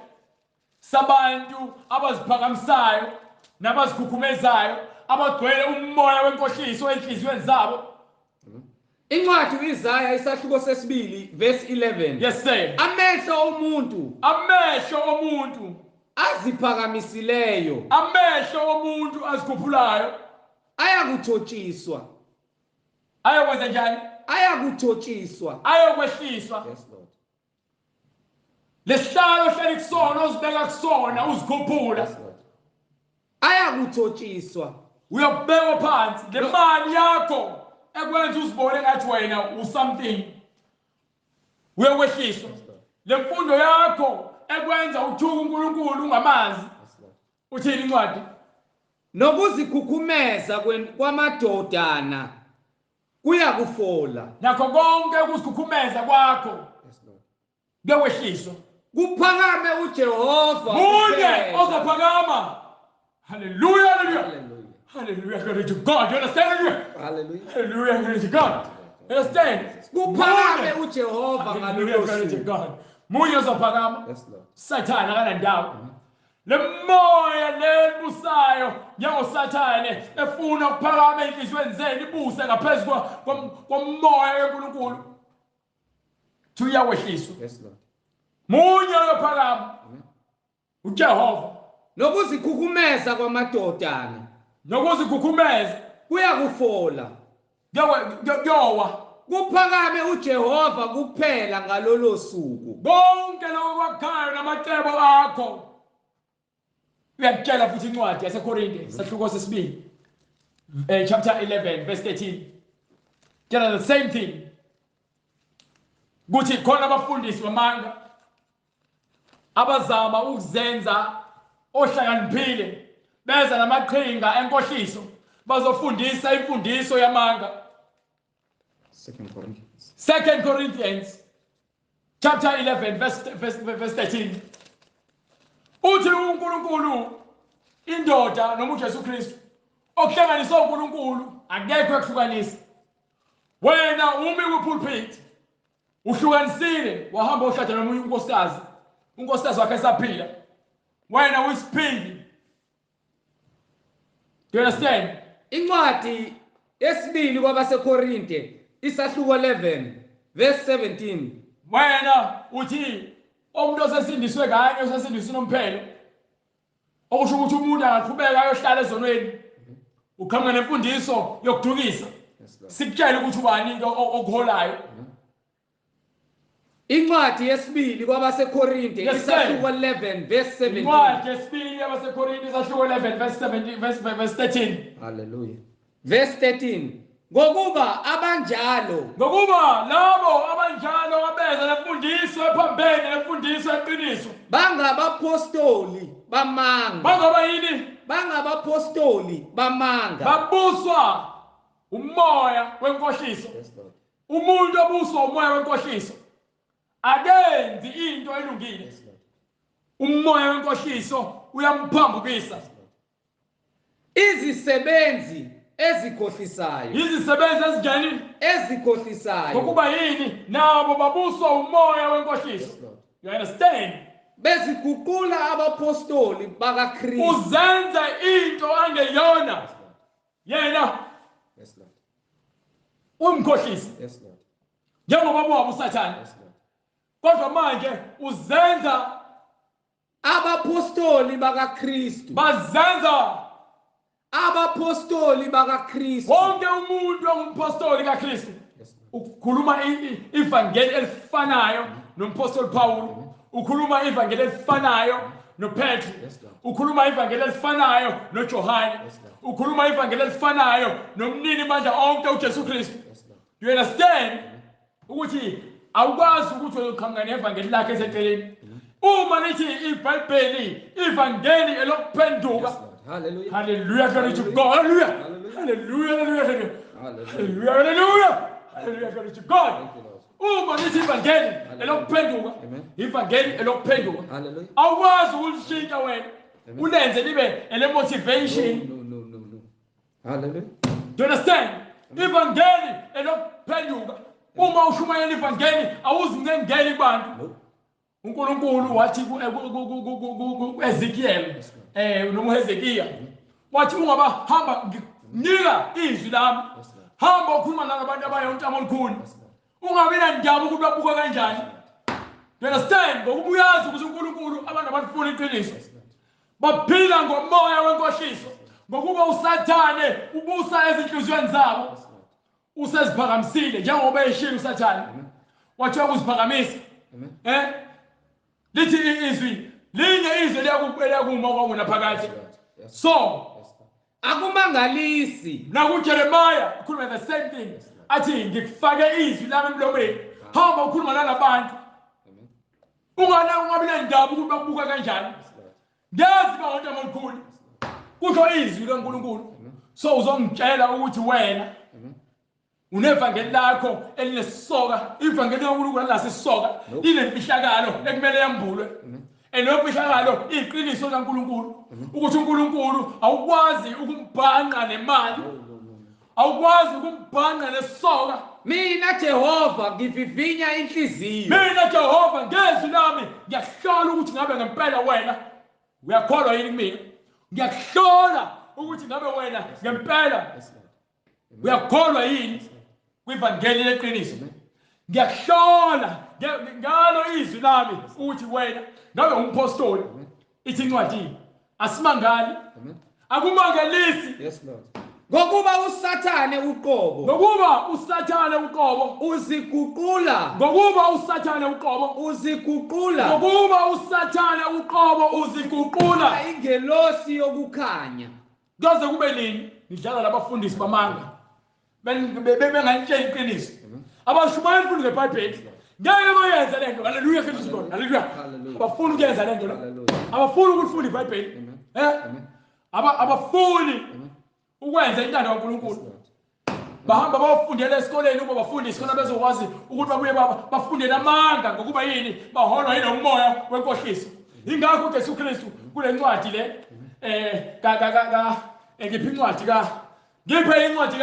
sabantu abaziphakamisayo nabazikhukhumezayo abagcwele umoya wenkohliso enhliziyweni zabo. Incwadi uIsaya isahluko sesibili verse 11. Yes sir. Amehlo omuntu aziphakamisileyo. Amehlo omuntu azikhuphulayo ayakuthotshiswa. ayokwenza njani? Ayakuthotshiswa. Ayokwehliswa. Yes Lord. Lesihlalo hleli kusona uzibeka kusona uzikhuphula. Yes Lord. Ayakuthotshiswa. Uyabekwa phansi le mali yakho ekwenza uzibone ngathi wena usomething. Uyokwehliswa. Le mfundo yakho ekwenza uthuka uNkulunkulu ungamazi. Uthini incwadi? Nokuzikhukhumeza kwamadodana kuyakufola. Nakho konke ukuzikhukhumeza kwakho. Yes Lord. Kuyokwehliswa. Kuphakame uJehova. Munye ozophakama. Hallelujah, hallelujah. Hallelujah. Hallelujah, glory to God. You understand? Hallelujah. Hallelujah, glory to God. You understand? Kuphakame uJehova Hallelujah, glory to ngalolu. God. Munye ozophakama. Yes Lord. Sathane akana ndawo. Le moya lebusayo njengoSathane efuna ukuphakama enhlizweni zenu ibuse ngaphezulu komoya weNkulunkulu. Tuyawehliswa. Yes Lord. munye ophakama uJehova nokuzikhukhumeza kwamadodana nokuzikhukhumeza kuyakufola kuyowa kuphakame uJehova kuphela ngalolo suku bonke lokho kwakhayo namacebo akho. Uyakutshela futhi incwadi yaseKorinte sahluko sesibili chapter 11 verse 13 tell the same thing kuthi khona abafundisi bamanga abazama ukuzenza ohlakaniphile beza namaqhinga enkohliso bazofundisa imfundiso yamanga. 2 Corinthians chapter 11 verse 13 uthi uNkulunkulu indoda noma uJesu Kristu okuhlanganiswa uNkulunkulu akekho ekuhlukanisa. Wena umi kwi-pulpit uhlukanisile wahamba oshada nomunye unkosikazi wakhe esaphila wena uyisiphili. Do you understand? incwadi yesibili kwabaseKorinte isahluko 11 verse 17 wena uthi umuntu osesindiswe kanye osesindiswe nomphelo okusho ukuthi umuntu angaqhubeka ayohlala ezonweni uqhamuka nemfundiso yokudukisa sikutshela ukuthi ubani okuholayo. incwadi yesibili kwabaseKorinte isahluko 11 verse 17 incwadi yesibili kwabaseKorinte isahluko 11 verse 13 hallelujah verse 13 ngokuba labo abanjalo abeza nemfundiso ephambene nemfundiso yeqiniso bangabapostoli bamanga bangabapostoli bamanga babuswa umoya wenkohliso. Umuntu obuswa umoya wenkohliso akenzi into elungile. Umoya wenkohliso uyamphambukisa. Izisebenzi ezikhohlisayo ezinjani ezikhohlisayo ngokuba yini nabo babuswa umoya wenkohliso. You understand? beziguqula abapostoli bakaKristu uzenza into angeyona yena umkhohlisi njengoba wabo uSathane kodwa manje uzenza abapostoli bakaKristu bazenza abapostoli bakaKristu wonke umuntu ongumpostoli kaKristu ukhuluma ivangeli elifanayo nompostoli Paul ukhuluma ivangeli elifanayo noPetru ukhuluma ivangeli elifanayo noJohane ukhuluma ivangeli elifanayo nomnini manje onke uJesu Kristu. You understand ukuthi awukwazi ukuthi uyoqhamuka nevangeli lakhe eseceleni uma lithi iBhayibheli ivangeli elokuphenduka. hallelujah Hallelujah, glory to God. Hallelujah. Hallelujah, hallelujah. Hallelujah, hallelujah. Hallelujah, glory to God. Uma lithi ivangeli elokuphenduka ivangeli elokuphenduka awukwazi ukulishintsha wena ulenze libe elemotivation. no hallelujah. Do you understand? Ivangeli elokuphenduka uma ushumayela ivangeli awuzincengeli kubantu. uNkulunkulu wathi kuEzekiel noma uHezekiya wathi ungabahamba nginika izwi lami hamba ukhuluma nabantu abayonke olukhulu ungabi nandaba ukuthi babuka kanjani. Do you understand? Ngokuba uyazi ukuthi uNkulunkulu abantu abafuna iqiniso baphila ngomoya wenkohliso ngokuba uSathane ubusa ezinhlizweni zabo useziphakamisile njengoba eshila uSathane wathi ukuziphakamisa lithi izwi linye izwi liyakuma kwakuna phakathi. So akumangalisi nakuJeremiah ukhuluma the same thing athi ngikufake izwi lami emlomeni hamba ukhuluma nalabantu ungabi nandaba ukuthi bakubuka kanjani ngiyazi bonke amakhulu kusho izwi likaNkulunkulu. So uzongitshela ukuthi wena unevangeli lakho elinesisoka ivangeli likaNkulunkulu lasisisoka linemfihlakalo ekumele yambulwe enophihlakalo iqiniso likaNkulunkulu ukuthi uNkulunkulu awukwazi ukumbhanqa nemali awukwazi ukumbhanqa nesisoka. mina Jehova ngivivinya inhliziyo Mina Jehova ngezwi lami ngiyahlola ukuthi ngabe ngempela wena uyakholwa yini kumina. Ngiyahlola ukuthi ngabe wena ngempela uyakholwa yini kwivangeli leqiniso. Ngiyahlola ngalo izwi lami ukuthi wena ngabe umpostoli ithi incwadi asimangali akumangalisi. Yes Lord. Ngokuba usathane uqobo. Ngokuba usathane uqobo Uziguqula. ngokuba usathane uqobo Uziguqula. ngokuba usathane uqobo uziguqula. Ingelosi yokukhanya. Kuze kube nini nidlala labafundisi bamanga bengayitshela iqiniso abashumayela imfundo ngeBhayibheli ngeke bayenze lento. Haleluya Kristu Lord. Haleluya. Abafuni ukuyenza lento la. Abafuni ukufunda iBhayibheli. Abafuni ukwenza intando kaNkulunkulu. Bahamba bayofundela esikoleni ukuba bafundise khona bezokwazi ukuthi babuye bafundele amanga ngokuba yini baholwa yini umoya wenkohliso. Ingakho uJesu Kristu kule ncwadi le ngiphi incwadi ngiphe incwadi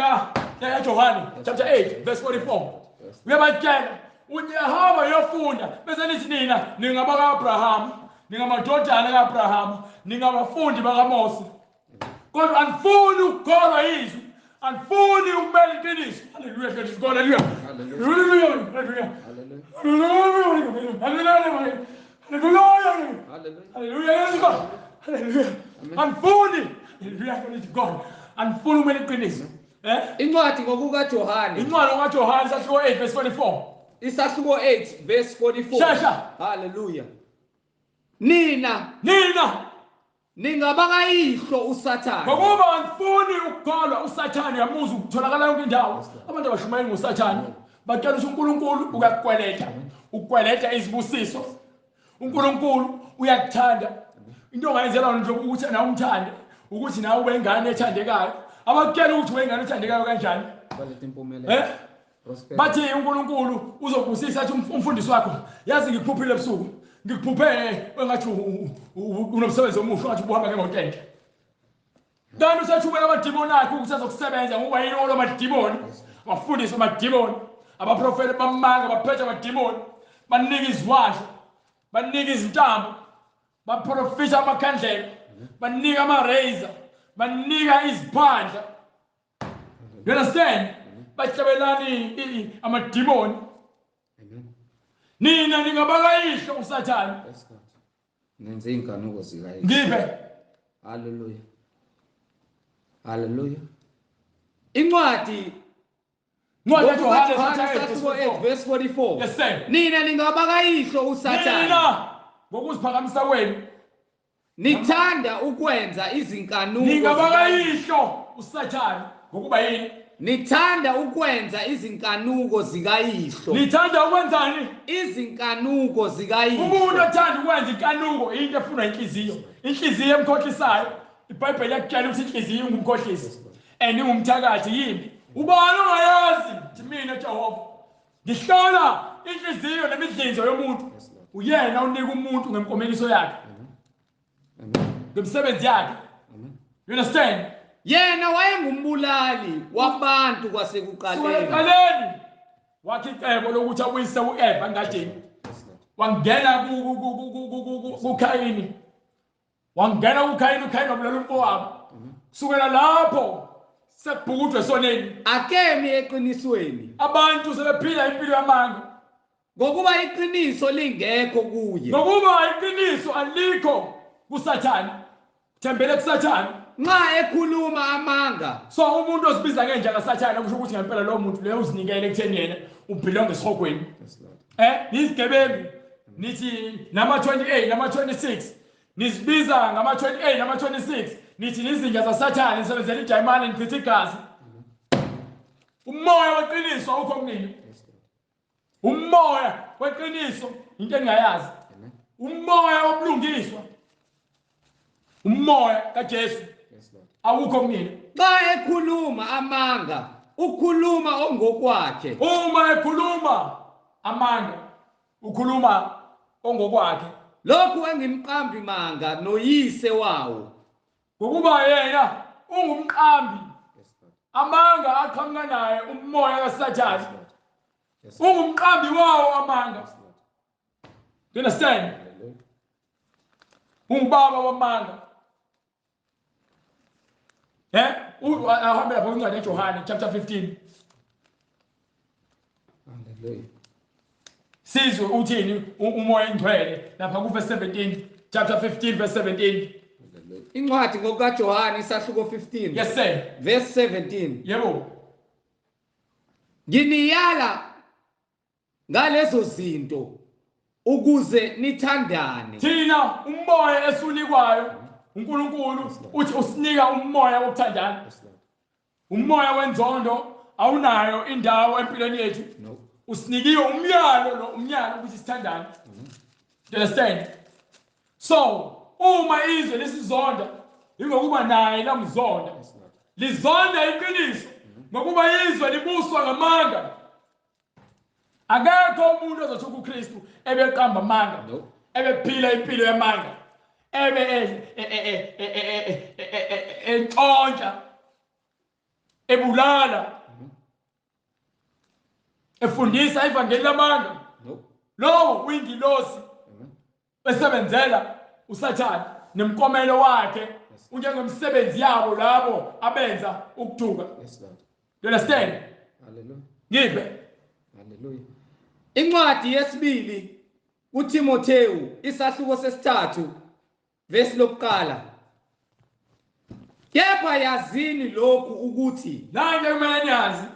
kaJohane chapter 8 verse 44. Uyabatshela uyahamba yofunda bese nithi nina ningaba kaAbraham, ningamadodana kaAbraham, ningabafundi bakaMose. Kodwa anifuni ukukholwa izwi, anifuni ukumela iqiniso. Haleluya Kristu God. Haleluya. Haleluya. Haleluya. Haleluya. Haleluya. Haleluya. Anifuni. Haleluya Kristu God. Anifuni ukumela iqiniso. Incwadi ngokukaJohane. Incwadi ngokukaJohane isahluko 8 verse 44. Isahluko 8 verse 44. Shasha. Haleluya. Nina ningabakayihlo uSathane. Ngokuba anifuni ukukholwa uSathane yamuza ukutholakala yonke indawo. Abantu abashumayeli ngoSathane bacela ukuthi uNkulunkulu uyakukweleta. Ukukweleta izibusiso. uNkulunkulu uyakuthanda. Into ongayenzela nje ukuthi nawe umthande, ukuthi nawe ube ingane ethandekayo. Abakutshela ukuthi ube ingane ethandekayo kanjani? Balethe impumelelo. Bathi uNkulunkulu uzobusisa athi umfundisi wakho yazi ngikuphuphile ebusuku. Ngikuphuphe engathi unomsebenzi omuhle ngathi ubuhamba ngemoto enhle. Kanti usathumela amadimoni akhe ukuthi azokusebenza ngoba yini olo madimoni? Abafundisi amadimoni, abaprofeti bamanga baphethe amadimoni, banika izwasho, banika izintambo, baprofita amakhandlela, banika ama-razor, banika iziphandla. You understand? Bahlabelani amadimoni. Nina ningabakayihlo uSathane. Nenze inkanuko zikaYesu. Ngiphe. Haleluya. Haleluya. Incwadi kaJohane isahluko 8 verse 44. Yes sir. Nina ningabakayihlo uSathane. Nina ngokuziphakamisa kwenu nithanda ukwenza izinkanuko. Ningabakayihlo uSathane ngokuba yini? Nithanda ukwenza izinkanuko zikaYihlo. Nithanda ukwenzani? Izinkanuko zikaYihlo. Umuntu othanda ukwenza inkanuko into efuna inhliziyo. Inhliziyo emkhohlisayo. iBhayibheli yakutshela ukuthi inhliziyo ingumkhohlisi. Ingumthakathi yini? Ubani ongayazi ukuthi mina Jehova ngihlola inhliziyo nemidlinzo yomuntu. Uyena unika umuntu ngemkomeliso yakhe. Ngemsebenzi yakhe. You understand? Yena wayengumbulali wabantu kwasekuqaleni. Kwasekuqaleni wakhe icebo lokuthi abuyise uEva engadini. Wangena kuKhayini. Wangena kuKhayini, uKhayini wabulala umfowabo. Kusukela lapho sekubhukudwe soneni. Akemi eqinisweni. Abantu sebephila impilo yamanga. Ngokuba iqiniso lingekho kuye. Ngokuba iqiniso alikho kuSathane. Thembele kuSathane. Nxa ekhuluma amanga. So umuntu osibiza ngenja kaSathane kusho ukuthi ngempela lo muntu leyo uzinikele ekutheni yena ubhilonga esihogweni. Nizigebengu nithi nama 28 nama 26 nizibiza ngama 28 nama 26 nithi nizinja zaSathane nisebenzela ijayimani nichitha igazi. Umoya weqiniso awukho kunini. Umoya weqiniso into engayazi. Umoya wobulungiswa. Umoya kaJesu awukho kunini. Xa ekhuluma amanga ukhuluma ongokwakhe. Uma ekhuluma amanga ukhuluma ongokwakhe. Lokhu engimqambi manga noyise wawo. Ngokuba yena ungumqambi. Amanga aqhamuka naye umoya kaSathane. Ungumqambi wawo amanga. Do you understand? Ungubaba wamanga. Ahambe lapho kwincwadi kaJohane chapter 15. Hallelujah. Sizwe uthini umoya engcwele lapha ku verse 17, chapter 15 verse 17. Incwadi ngokaJohane isahluko 15. Yes sir. Verse 17. Yebo. Nginiyala ngalezo zinto ukuze nithandane. Thina umoya esunikwayo uNkulunkulu uthi usinika umoya wokuthandana. Umoya wenzondo awunayo indawo empilweni yethu. No. Usinikiwe umyalo ukuthi sithandane. You understand? So uma izwe lisizonda ingokuba naye lamzonda. Lizonda iqiniso ngokuba izwe libuswa ngamanga. Akekho umuntu ozothi kuKristu ebeqamba amanga, ebephila impilo yamanga, entshontsha, ebulala, efundisa ivangeli lamanga. Lowo uyingilosi besebenzela uSathane nemkomelo wakhe unjengemsebenzi yabo labo abenza ukuduka. You understand? Hallelujah. Ngiphe. Hallelujah. Incwadi yesibili kuTimotheu isahluko sesithathu verse lokuqala. Kepha yazini lokhu ukuthi Nange kumele niyazi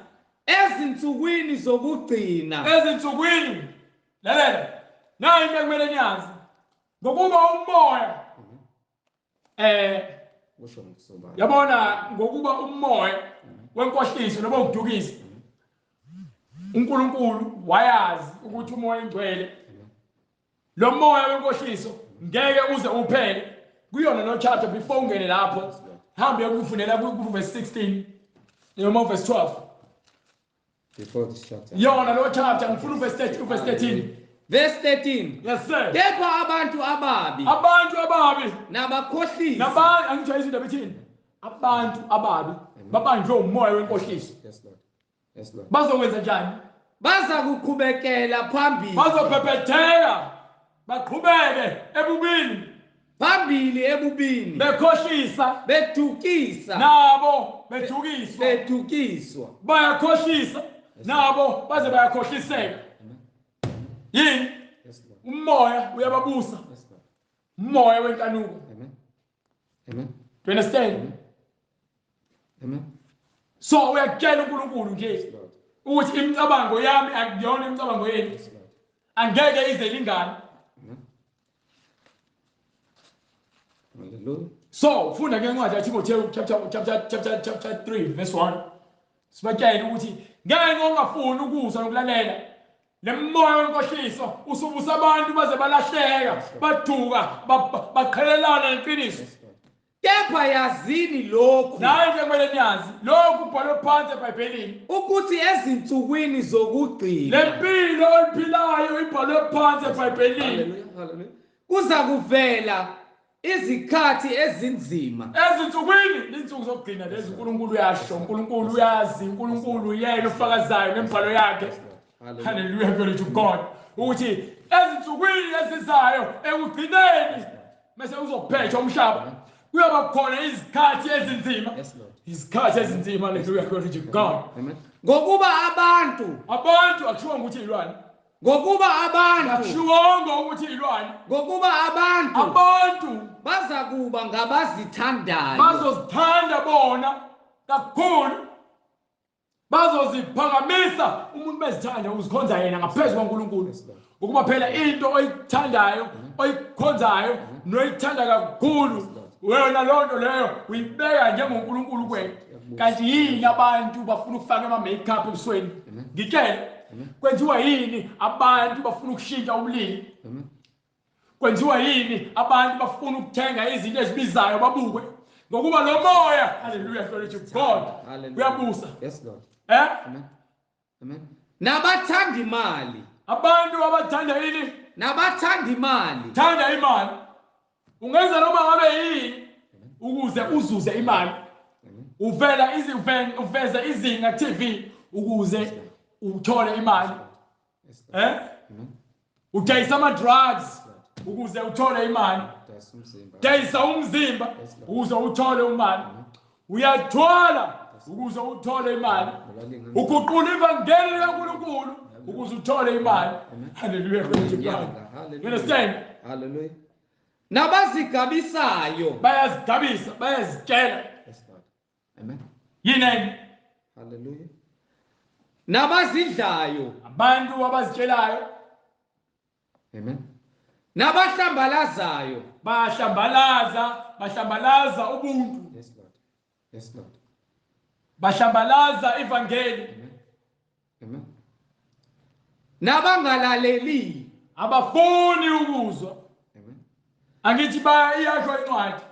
ezinsukwini zokugcina. Ezinsukwini lalela. Nange kumele niyazi ngokuba umoya Usho ngokusobala. yabona ngokuba umoya wenkohliso noma ukudukisa. uNkulunkulu wayazi ukuthi umoya engcwele lo moya wenkohliso ngeke uze uphele kuyona no chapter before ungene lapho hambe ukufunela ku verse 16 noma verse 12 Before this chapter. yona lo chapter ngifuna verse 13 Verse 13. Yes sir. Kepha abantu ababi nabakhohlisi angijwayeza indaba ethini abantu ababi babanjwe umoya wenkohliso. Yes Lord. Yes Lord. Bazokwenza njani? Baza kuqhubekela phambili. Bazophepheteka baqhubeke ebubini bekhohlisa bedukisa nabo bedukiswa bayakhohlisa nabo baze bayakhohliseka. Yini? Yes Lord. Umoya uyababusa. Yes Lord. Umoya wenkanuko. Amen. Amen. Do you understand? Amen. So uyakutshela uNkulunkulu nje ukuthi imicabango yami akuyona imicabango yenu. Angeke ize lingane. Hallelujah. So funda ke incwadi yaTimotheo chapter 3 verse 1. Sibatshela ukuthi ngeke ungafuni ukuzwa nokulalela lemoya wenkohliso usubusa abantu baze balahleka baduka baqhelelana neqiniso. Kepha yazini lokhu. Naye nje kumele niyazi lokhu ubhalwe phansi eBhayibhelini ukuthi ezinsukwini zokugcina lempilo oliphilayo ibhalwe phansi eBhayibhelini. Hallelujah. Hallelujah. Kuza kuvela izikhathi ezinzima. Ezinsukwini insuku zokugcina lezi uNkulunkulu uyasho, uNkulunkulu uyazi, uNkulunkulu yena ufakazayo ngembhalo yakhe. Hallelujah, glory to God. Ukuthi ezinsukwini ezizayo ekugcineni mase uzophetsha umhlaba kuyoba khona izikhathi ezinzima. Izikhathi ezinzima. Hallelujah, glory to God. Amen. Ngokuba abantu akushiwo ukuthi ilwane. Ngokuba abantu akushiwongo ukuthi ilwane. Ngokuba abantu baza kuba ngabazithandayo. Bazozithanda bona kakhulu. Bazoziphakamisa umuntu bezithanda uzikhonza yena ngaphezulu kwaNkulunkulu. Ukuba phela into oyithandayo oyikhonzayo noyithanda kakhulu wena lonto leyo uyibeka njengoNkulunkulu kwena. Kanti yini abantu bafuna ukufaka ama-makeup ebusweni? Ngitshela kwenziwa yini abantu bafuna ukushintsha ubulili? Kwenziwa yini abantu bafuna ukuthenga izinto ezibizayo babukwe? Ngokuba lo moya, hallelujah, glory to God, uyabusa. Yes Lord. Amen. Amen. Nabathanda imali. Abantu abathanda yini? Nabathanda imali. Thanda imali. Ungenza noma ngabe yini ukuze uzuze imali. Uveza izinga TV ukuze uthole imali. Udayisa ama-drugs ukuze uthole imali. Dayisa umzimba ukuze uthole imali. Uyathwala ukuze uthole imali. Uguqula ivangeli likaNkulunkulu ukuze uthole imali. Hallelujah. Glory to God. You understand? Hallelujah. Nabazigabisayo Bayazigabisa, bayazitshela. Yes, Lord. Amen. Yini? Hallelujah. Nabazidlayo Abantu abazitshelayo. Amen. Nabahlambalazayo bahlambalaza ubuntu. Yes, Lord. Yes, Lord. Bahlambalaza ivangeli. Amen. Amen. Nabangalaleli Abafuni ukuzwa. Amen. Angithi iyasho incwadi.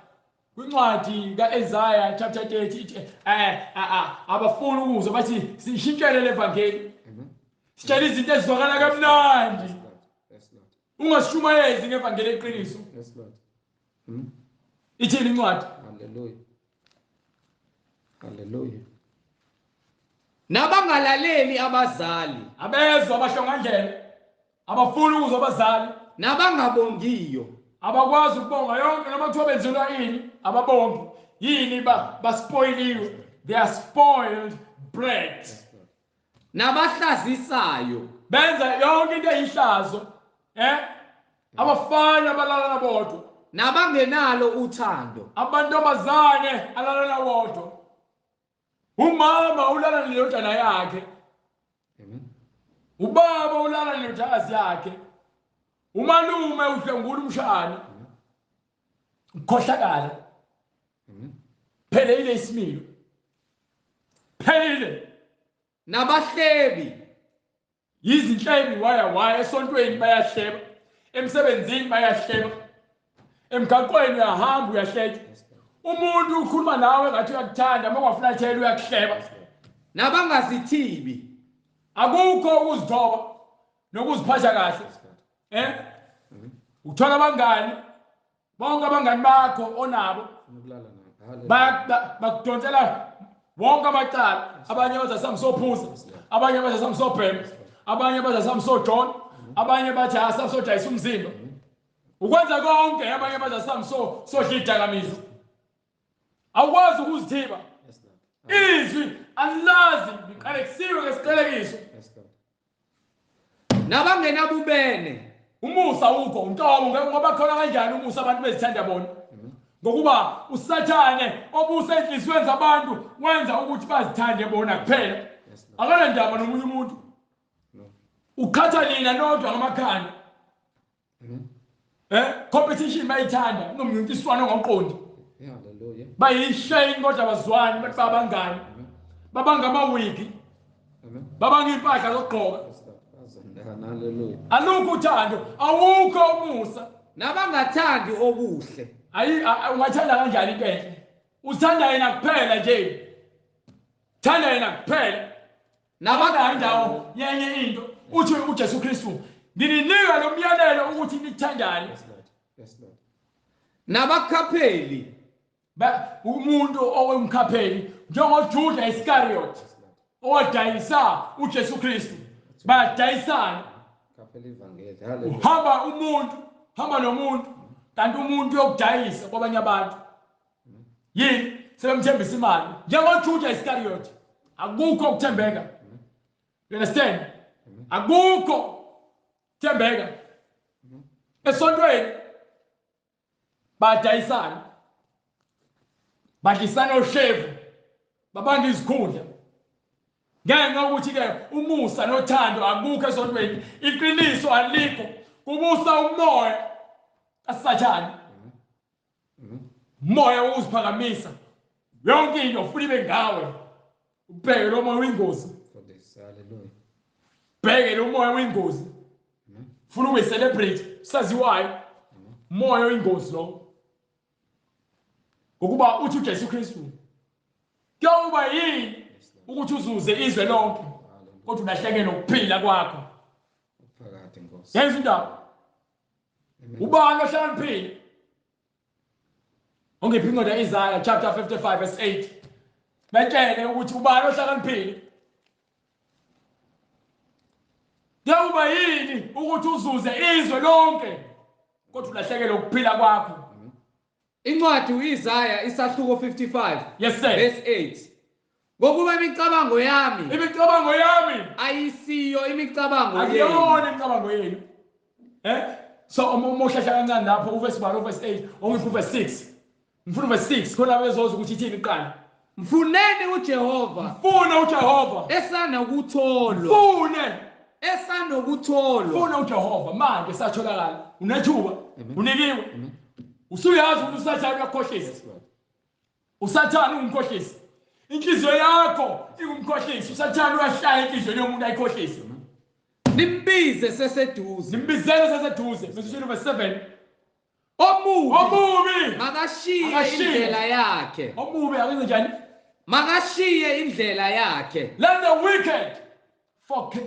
Kwincwadi kaIsaiah chapter 30 ithi abafuni ukuzwa bathi sishintshele levangeli. Amen. Sitshela izinto ezizwakala kamnandi. Yes, Lord. Yes, Lord. Ungashumayezi ngevangeli eqiniso. Yes, Lord. Amen. Ithini incwadi? Hallelujah. Hallelujah. Nabangalaleli abazali Abezwa abahlongandlela. Abafuni ukuzwa abazali. nabangabongiyo Abakwazi ukubonga yonke noma kuthiwa benzelwa yini ababongi. Yini baspoiliwe. They are spoiled bread. nabahlazisayo Benza yonke into eyihlazo. Abafana abalala bodwa. nabangenalo uthando Amantombazane alala wodwa. Umama ulala nendodana yakhe. Amen. Ubaba ulala nendodakazi yakhe. Umalume uhlengula umshana. Ukhohlakala. Amen. Phelele isimilo. Phelele. Nabahlebi Yizinhlebi waya esontweni bayahleba. Emsebenzini bayahleba. Emgaqweni uyahamba uyahleka. Umuntu ukhuluma nawe ngathi uyakuthanda uma ungafulathela uyakuhleba. nabangazithibi Akukho ukuzithoba nokuziphatha kahle. Uthola abangani bonke abangani bakho onabo bakudonsela wonke amacala. Abanye bathi asamsophuza, abanye bathi asamsobhema, abanye bathi asamsoJohn, abanye bathi asamsodayisa umzimba. Ukwenza konke abanye bathi asamsohlidakamizo. Awukwazi ukuzithiba. Izwi alilazi liqalekiwe ngesiqalekiso. nabangenabubene Umusa ukho untobo ngoba khona kanjani umusa abantu bezithanda bona. Ngokuba usathane obusa enhliziyweni zabantu wenza ukuthi bazithande bona kuphela. Akana ndaba nomunye umuntu. Ukhatha nina nodwa ngamakhanda. Competition bayithanda nomncintiswano ngoqondi. Hallelujah. Bayishayini kodwa bazwani bathi babangani. Babangamawiki. Babanga impahla zokugqoka. Hallelujah. Alukho uthando, awukho umusa. Nabangathandi okuhle Ungathanda kanjani into enhle? Uthanda yena kuphela nje. Thanda yena kuphela. Nabangandawo yenye into uthi uJesu Kristu ngininika lo myalelo ukuthi nithandane. Yes, Lord. Nabakhapheli Umuntu owemkhapheli njengoJuda Iscariot owadayisa uJesu Kristu. Badayisana. kapheli ivangeli. Hallelujah. Hamba nomuntu kanti umuntu uyokudayisa kwabanye abantu. Yini sebemthembisa imali njengoJuda Iscariot. Akukho ukuthembeka. You understand? Akukho ukuthembeka. Esontweni badayisana. Badlisana oshevu. Babanga izikhundla. Ngenxa ukuthi ke umusa nothando akukho esontweni. Iqiniso alikho. Kubusa umoya kaSathane. Umoya uziphakamisa. Yonke into ufuna ibe ngawe. Ubheke lo moya uyingozi. Hallelujah. Bheke lo moya uyingozi. Ufuna ube celebrate, saziwayo. Moya uyingozi lo. Ngokuba uthi uJesu Kristu. Kuyoba yini ukuthi uzuze izwe lonke kodwa ulahlekelwe ukuphila kwakho. Phakathi Nkosi. Yenza indaba. Ubani ohlakaniphile? Ongephi incwadi kaIsaiah chapter 55 verse 8. Betshele ukuthi ubani ohlakaniphile? Kuyoba yini ukuthi uzuze izwe lonke kodwa ulahlekelwe ukuphila kwakho? Incwadi uIsaiah isahluko 55 Yes sir. verse 8. ngokuba imicabango yami imicabango yami ayisiyo imicabango yenu. akuyona imicabango yenu. So umohlahla kancane lapho uverse 1 uverse 8 ongifuna uverse 6. Ngifuna uverse 6 khona bezozwa ukuthi ithini iqala. Mfuneni uJehova, Mfuna uJehova, esana ukutholwa, mfune esana ukutholwa. mfuna uJehova manje satholakala. Unethuba, unikiwe. Usuyazi ukuthi usathana uyakhohlisa. Usathana ungumkhohlisi. Inhliziyo yakho ingumkhohlisi. Usathana uyahlaya inhliziyo yomuntu ayikhohlisa. Nimbize seseduze. Nimbizele seseduze. Mesishilo verse 7. Omubi makashiye indlela yakhe. Omubi akenze njani? Makashiye indlela yakhe. Let the wicked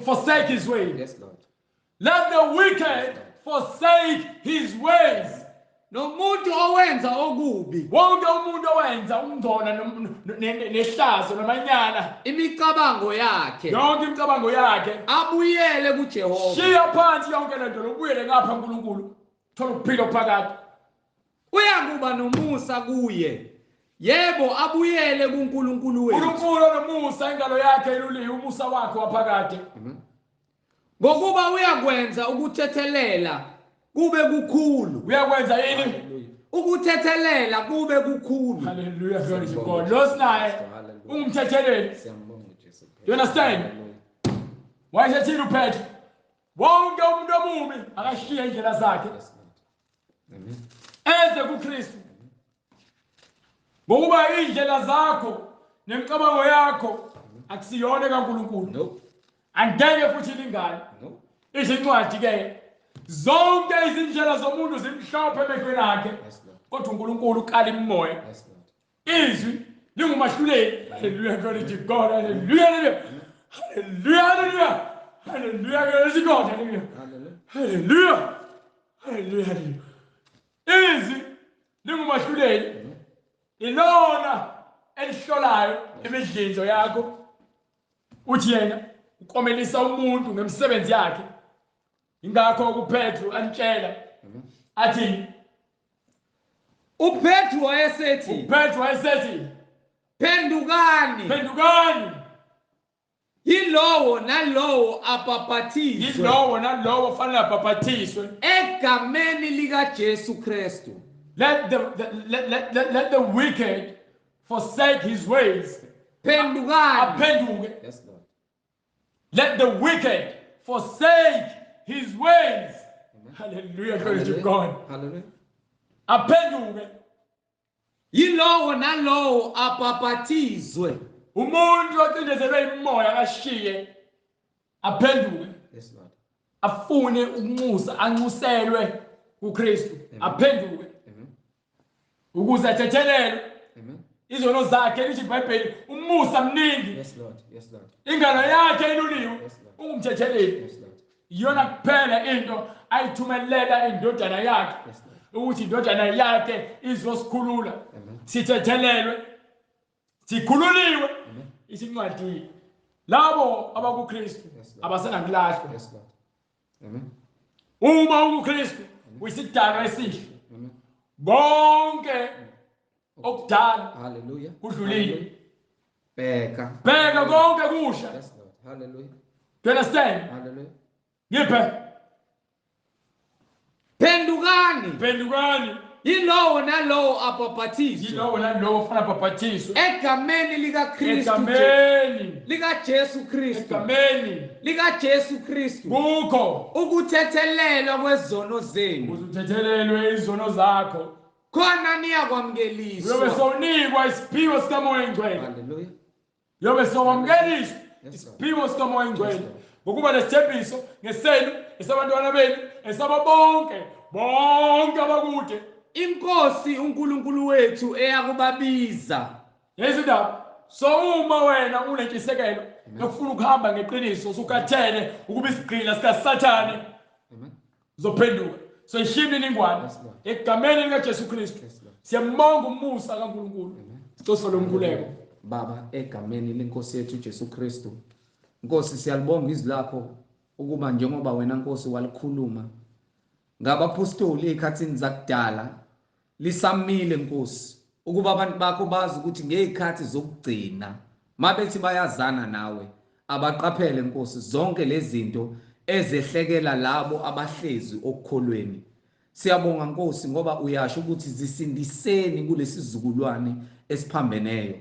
forsake his way. Yes, Lord. Let the wicked forsake his ways. Nomuntu owenza okubi, Wonke umuntu owenza umndona nehlazo namanyana, imicabango yakhe, yonke imicabango yakhe, abuyele kuJehova. shiya phansi yonke lento ubuyele ngapha uNkulunkulu. Thola ukuphila phakathi. Uyakuba nomusa kuye. Yebo, abuyele kuNkulunkulu wethu. uNkulunkulu onomusa ingalo yakhe iluliwe umusa wakhe waphakade. Ngokuba uyakwenza ukuthethelela kube kukhulu. Uyakwenza yini? Ukuthethelela kube kukhulu. Hallelujah, glory to God. Losinaye ungumthetheleli. You understand? Wayethini uPetro? Wonke umuntu omubi akashiya indlela zakhe. Eze kuKristu. Ngokuba indlela zakho nemicabango yakho akusiyona kaNkulunkulu. No. Angeke futhi lingane. No. Izincwadi ke zonke izindlela zomuntu zimhlophe emehlweni akhe. Yes, Lord. Kodwa uNkulunkulu ukala imoya. Yes, Lord. Izwi lingumahluleli. Hallelujah, glory to God. Hallelujah, hallelujah. Hallelujah, hallelujah. Hallelujah, glory to God. Hallelujah. Hallelujah. Hallelujah, hallelujah. Izwi lingumahluleli. Ilona elihlolayo emidlinzo yakho. Uthi yena ukomelisa umuntu ngemisebenzi yakhe. Ingakho uPetro antshela athi uPetro wayesethi, phendukani, phendukani. yilowo nalowo abhaphathizwe, Yilowo nalowo fanele abhaphathiswe egameni likaJesu Kristu. let the wicked forsake his ways. Phendukani. Aphenduke. Yes, Lord. Let the wicked forsake his ways. Hallelujah, glory to God. Hallelujah. Aphenduke. Yilowo nalowo abhaphathizwe. Umuntu ocindezelwe imoya akashiye aphenduke. Yes, Lord. Afune ukunxusa anxuselwe kuKristu. Aphenduke. Ukuze athethelelwe. Izono zakhe lithi iBhayibheli umusa mningi. Yes, Lord. Yes, Lord. Ingalo yakhe iluliwe. Yes, Lord. Ungumthetheleli. Yes, Lord. Iyona kuphela into ayithumelela indodana yakhe. Yes, Lord. Ukuthi indodana yakhe izosikhulula. Amen. Sithethelelwe. Sikhululiwe. Isincwadi labo abakuKristu Yes, Lord. abasenakulahlwa. Yes, Lord. Amen. Uma ukuKristu uyisidalwa esihle. Amen. Bonke okudala Hallelujah. kudlulile. Bheka. Bheka konke kusha. Yes, Lord. Hallelujah. Do you understand? Hallelujah. Ngiphe. Phendukani. Phendukani. Yilowo nalowo abhaphathizwe, Yilowo nalowo fana abhaphathiswe egameni likaKristu, egameni likaJesu Kristu, egameni likaJesu Kristu, kukho ukuthethelelwa kwezono zenu, uzuthethelelwe izono zakho. khona niyakwamukeliswa. Uyobe sowunikwa isiphiwo sikaMoya Oyingcwele. Hallelujah. Uyobe sowamkeliswa Yes, Lord. isiphiwo sikaMoya Oyingcwele. Yes, Lord. Ngokuba lesithembiso ngesenu, esabantwana benu, esaba bonke abakude. Inkosi uNkulunkulu wethu eyakubabiza. Yezindaba. So uma wena unentshisekelo yokufuna ukuhamba ngeqiniso usukhathele ukuba isigqila sikaSathane Amen. uzophenduka. So ishimile iningwane Yes, Lord. egameni likaJesu Kristu. Yes, Lord. Siyambonga umusa kaNkulunkulu. Sitosole umkhuleko. Baba, egameni lenkosi yethu Jesu Kristu, Nkosi siyalibonga izwi lakho ukuba njengoba wena Nkosi walikhuluma ngabapostoli ezikhathini zakudala lisamile Nkosi ukuba abantu bakho bazi ukuthi ngezikhathi zokugcina mabethi bayazana nawe abaqaphele Nkosi zonke lezi zinto ezehlekela labo abahlezi okukholweni. Siyabonga Nkosi ngoba uyasho ukuthi zisindiseni kulesizukulwane esiphambeneyo.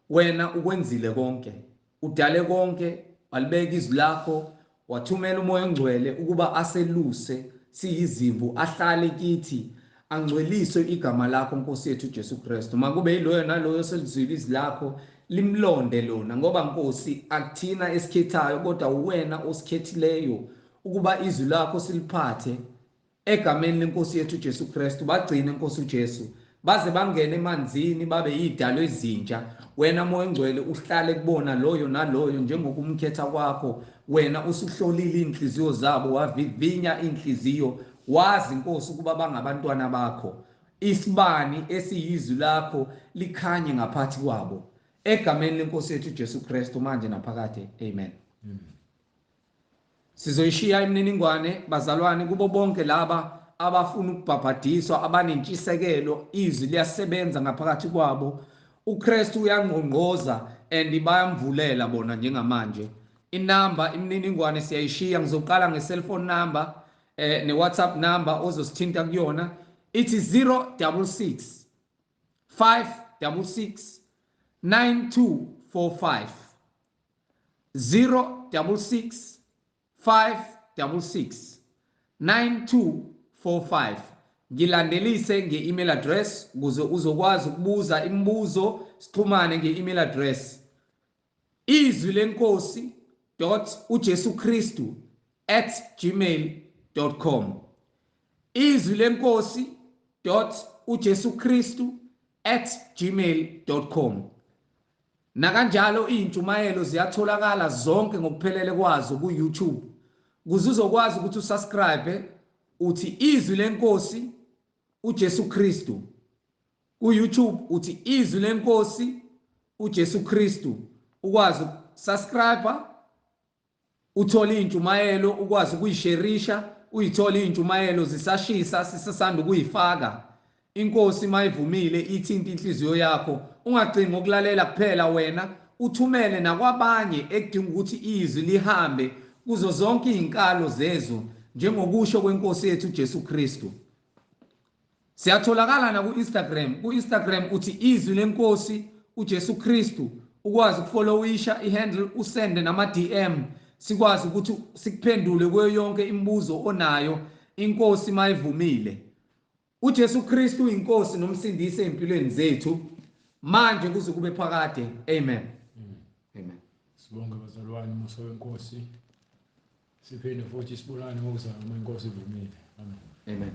Wena ukwenzile konke, udale konke, walibeka izwi lakho, wathumela umoya ongcwele ukuba aseluse siyizimvu ahlale kithi, angcweliswe igama lakho Nkosi yethu Jesu Kristu. Makube yiloyo naloyo selizwile izwi lakho limlonde lona ngoba Nkosi akuthina esikhethayo kodwa uwena osikhethileyo ukuba izwi lakho siliphathe egameni lenkosi yethu Jesu Kristu. Bagcine Nkosi uJesu baze bangene emanzini babe yidalo ezintsha. Wena moya ongcwele uhlale kubona loyo naloyo njengokumkhetha kwakho. Wena usuhlolile inhliziyo zabo, wavivinya inhliziyo, wazi Nkosi ukuba bangabantwana bakho. Isibani esiyizwi lakho likhanye ngaphathi kwabo egameni lenkosi yethu Jesu Kristu manje naphakade. Amen. Sizoyishiya imininingwane bazalwane kubo bonke laba abafuna ukubhabhadiswa, abanentshisekelo, izwi liyasebenza ngaphakathi kwabo. uKristu uyangqongqoza and bayamvulela bona njengamanje. Inamba imininingwane siyayishiya, ngizoqala nge-cellphone number ne-WhatsApp number ozosithinta kuyona. Ithi 066 566 9245 066 566 9245. Ngilandelise nge-email address ukuze uzokwazi ukubuza imibuzo, sixhumane nge-email address izwi lenkosi.ujesukristu@gmail.com izwi lenkosi.ujesukristu@gmail.com. Nakanjalo iy'ntshumayelo ziyatholakala zonke ngokuphelele kwazo ku-YouTube ukuze uzokwazi ukuthi usubscribe uthi izwi lenkosi uJesu Kristu. Ku-YouTube uthi izwi lenkosi uJesu Kristu, ukwazi ukusubscribe, uthole iy'ntshumayelo, ukwazi ukuyisherisha, uyithole iy'ntshumayelo zisashisa sisasanda ukuyifaka. Inkosi mayivumile ithinta inhliziyo yakho, ungagcini ngokulalela kuphela wena, uthumele nakwabanye ekudinga ukuthi izwi lihambe kuzo zonke iy'nkalo zezwe njengokusho kwenkosi yethu Jesu Kristu. Siyatholakala na ku-Instagram uthi izwi lenkosi uJesu Kristu, ukwazi ukufollowisha ihandle, usende nama-DM sikwazi ukuthi sikuphendule kuyo yonke imibuzo onayo. Inkosi mayivumile. uJesu Kristu inkosi nomsindisi empilweni zethu manje kuze kube phakade. Amen. Amen. Sibonge bazalwane umusa wenkosi. Siphinde futhi sibonane ngokuzama inkosi ivumile. Amen. Amen.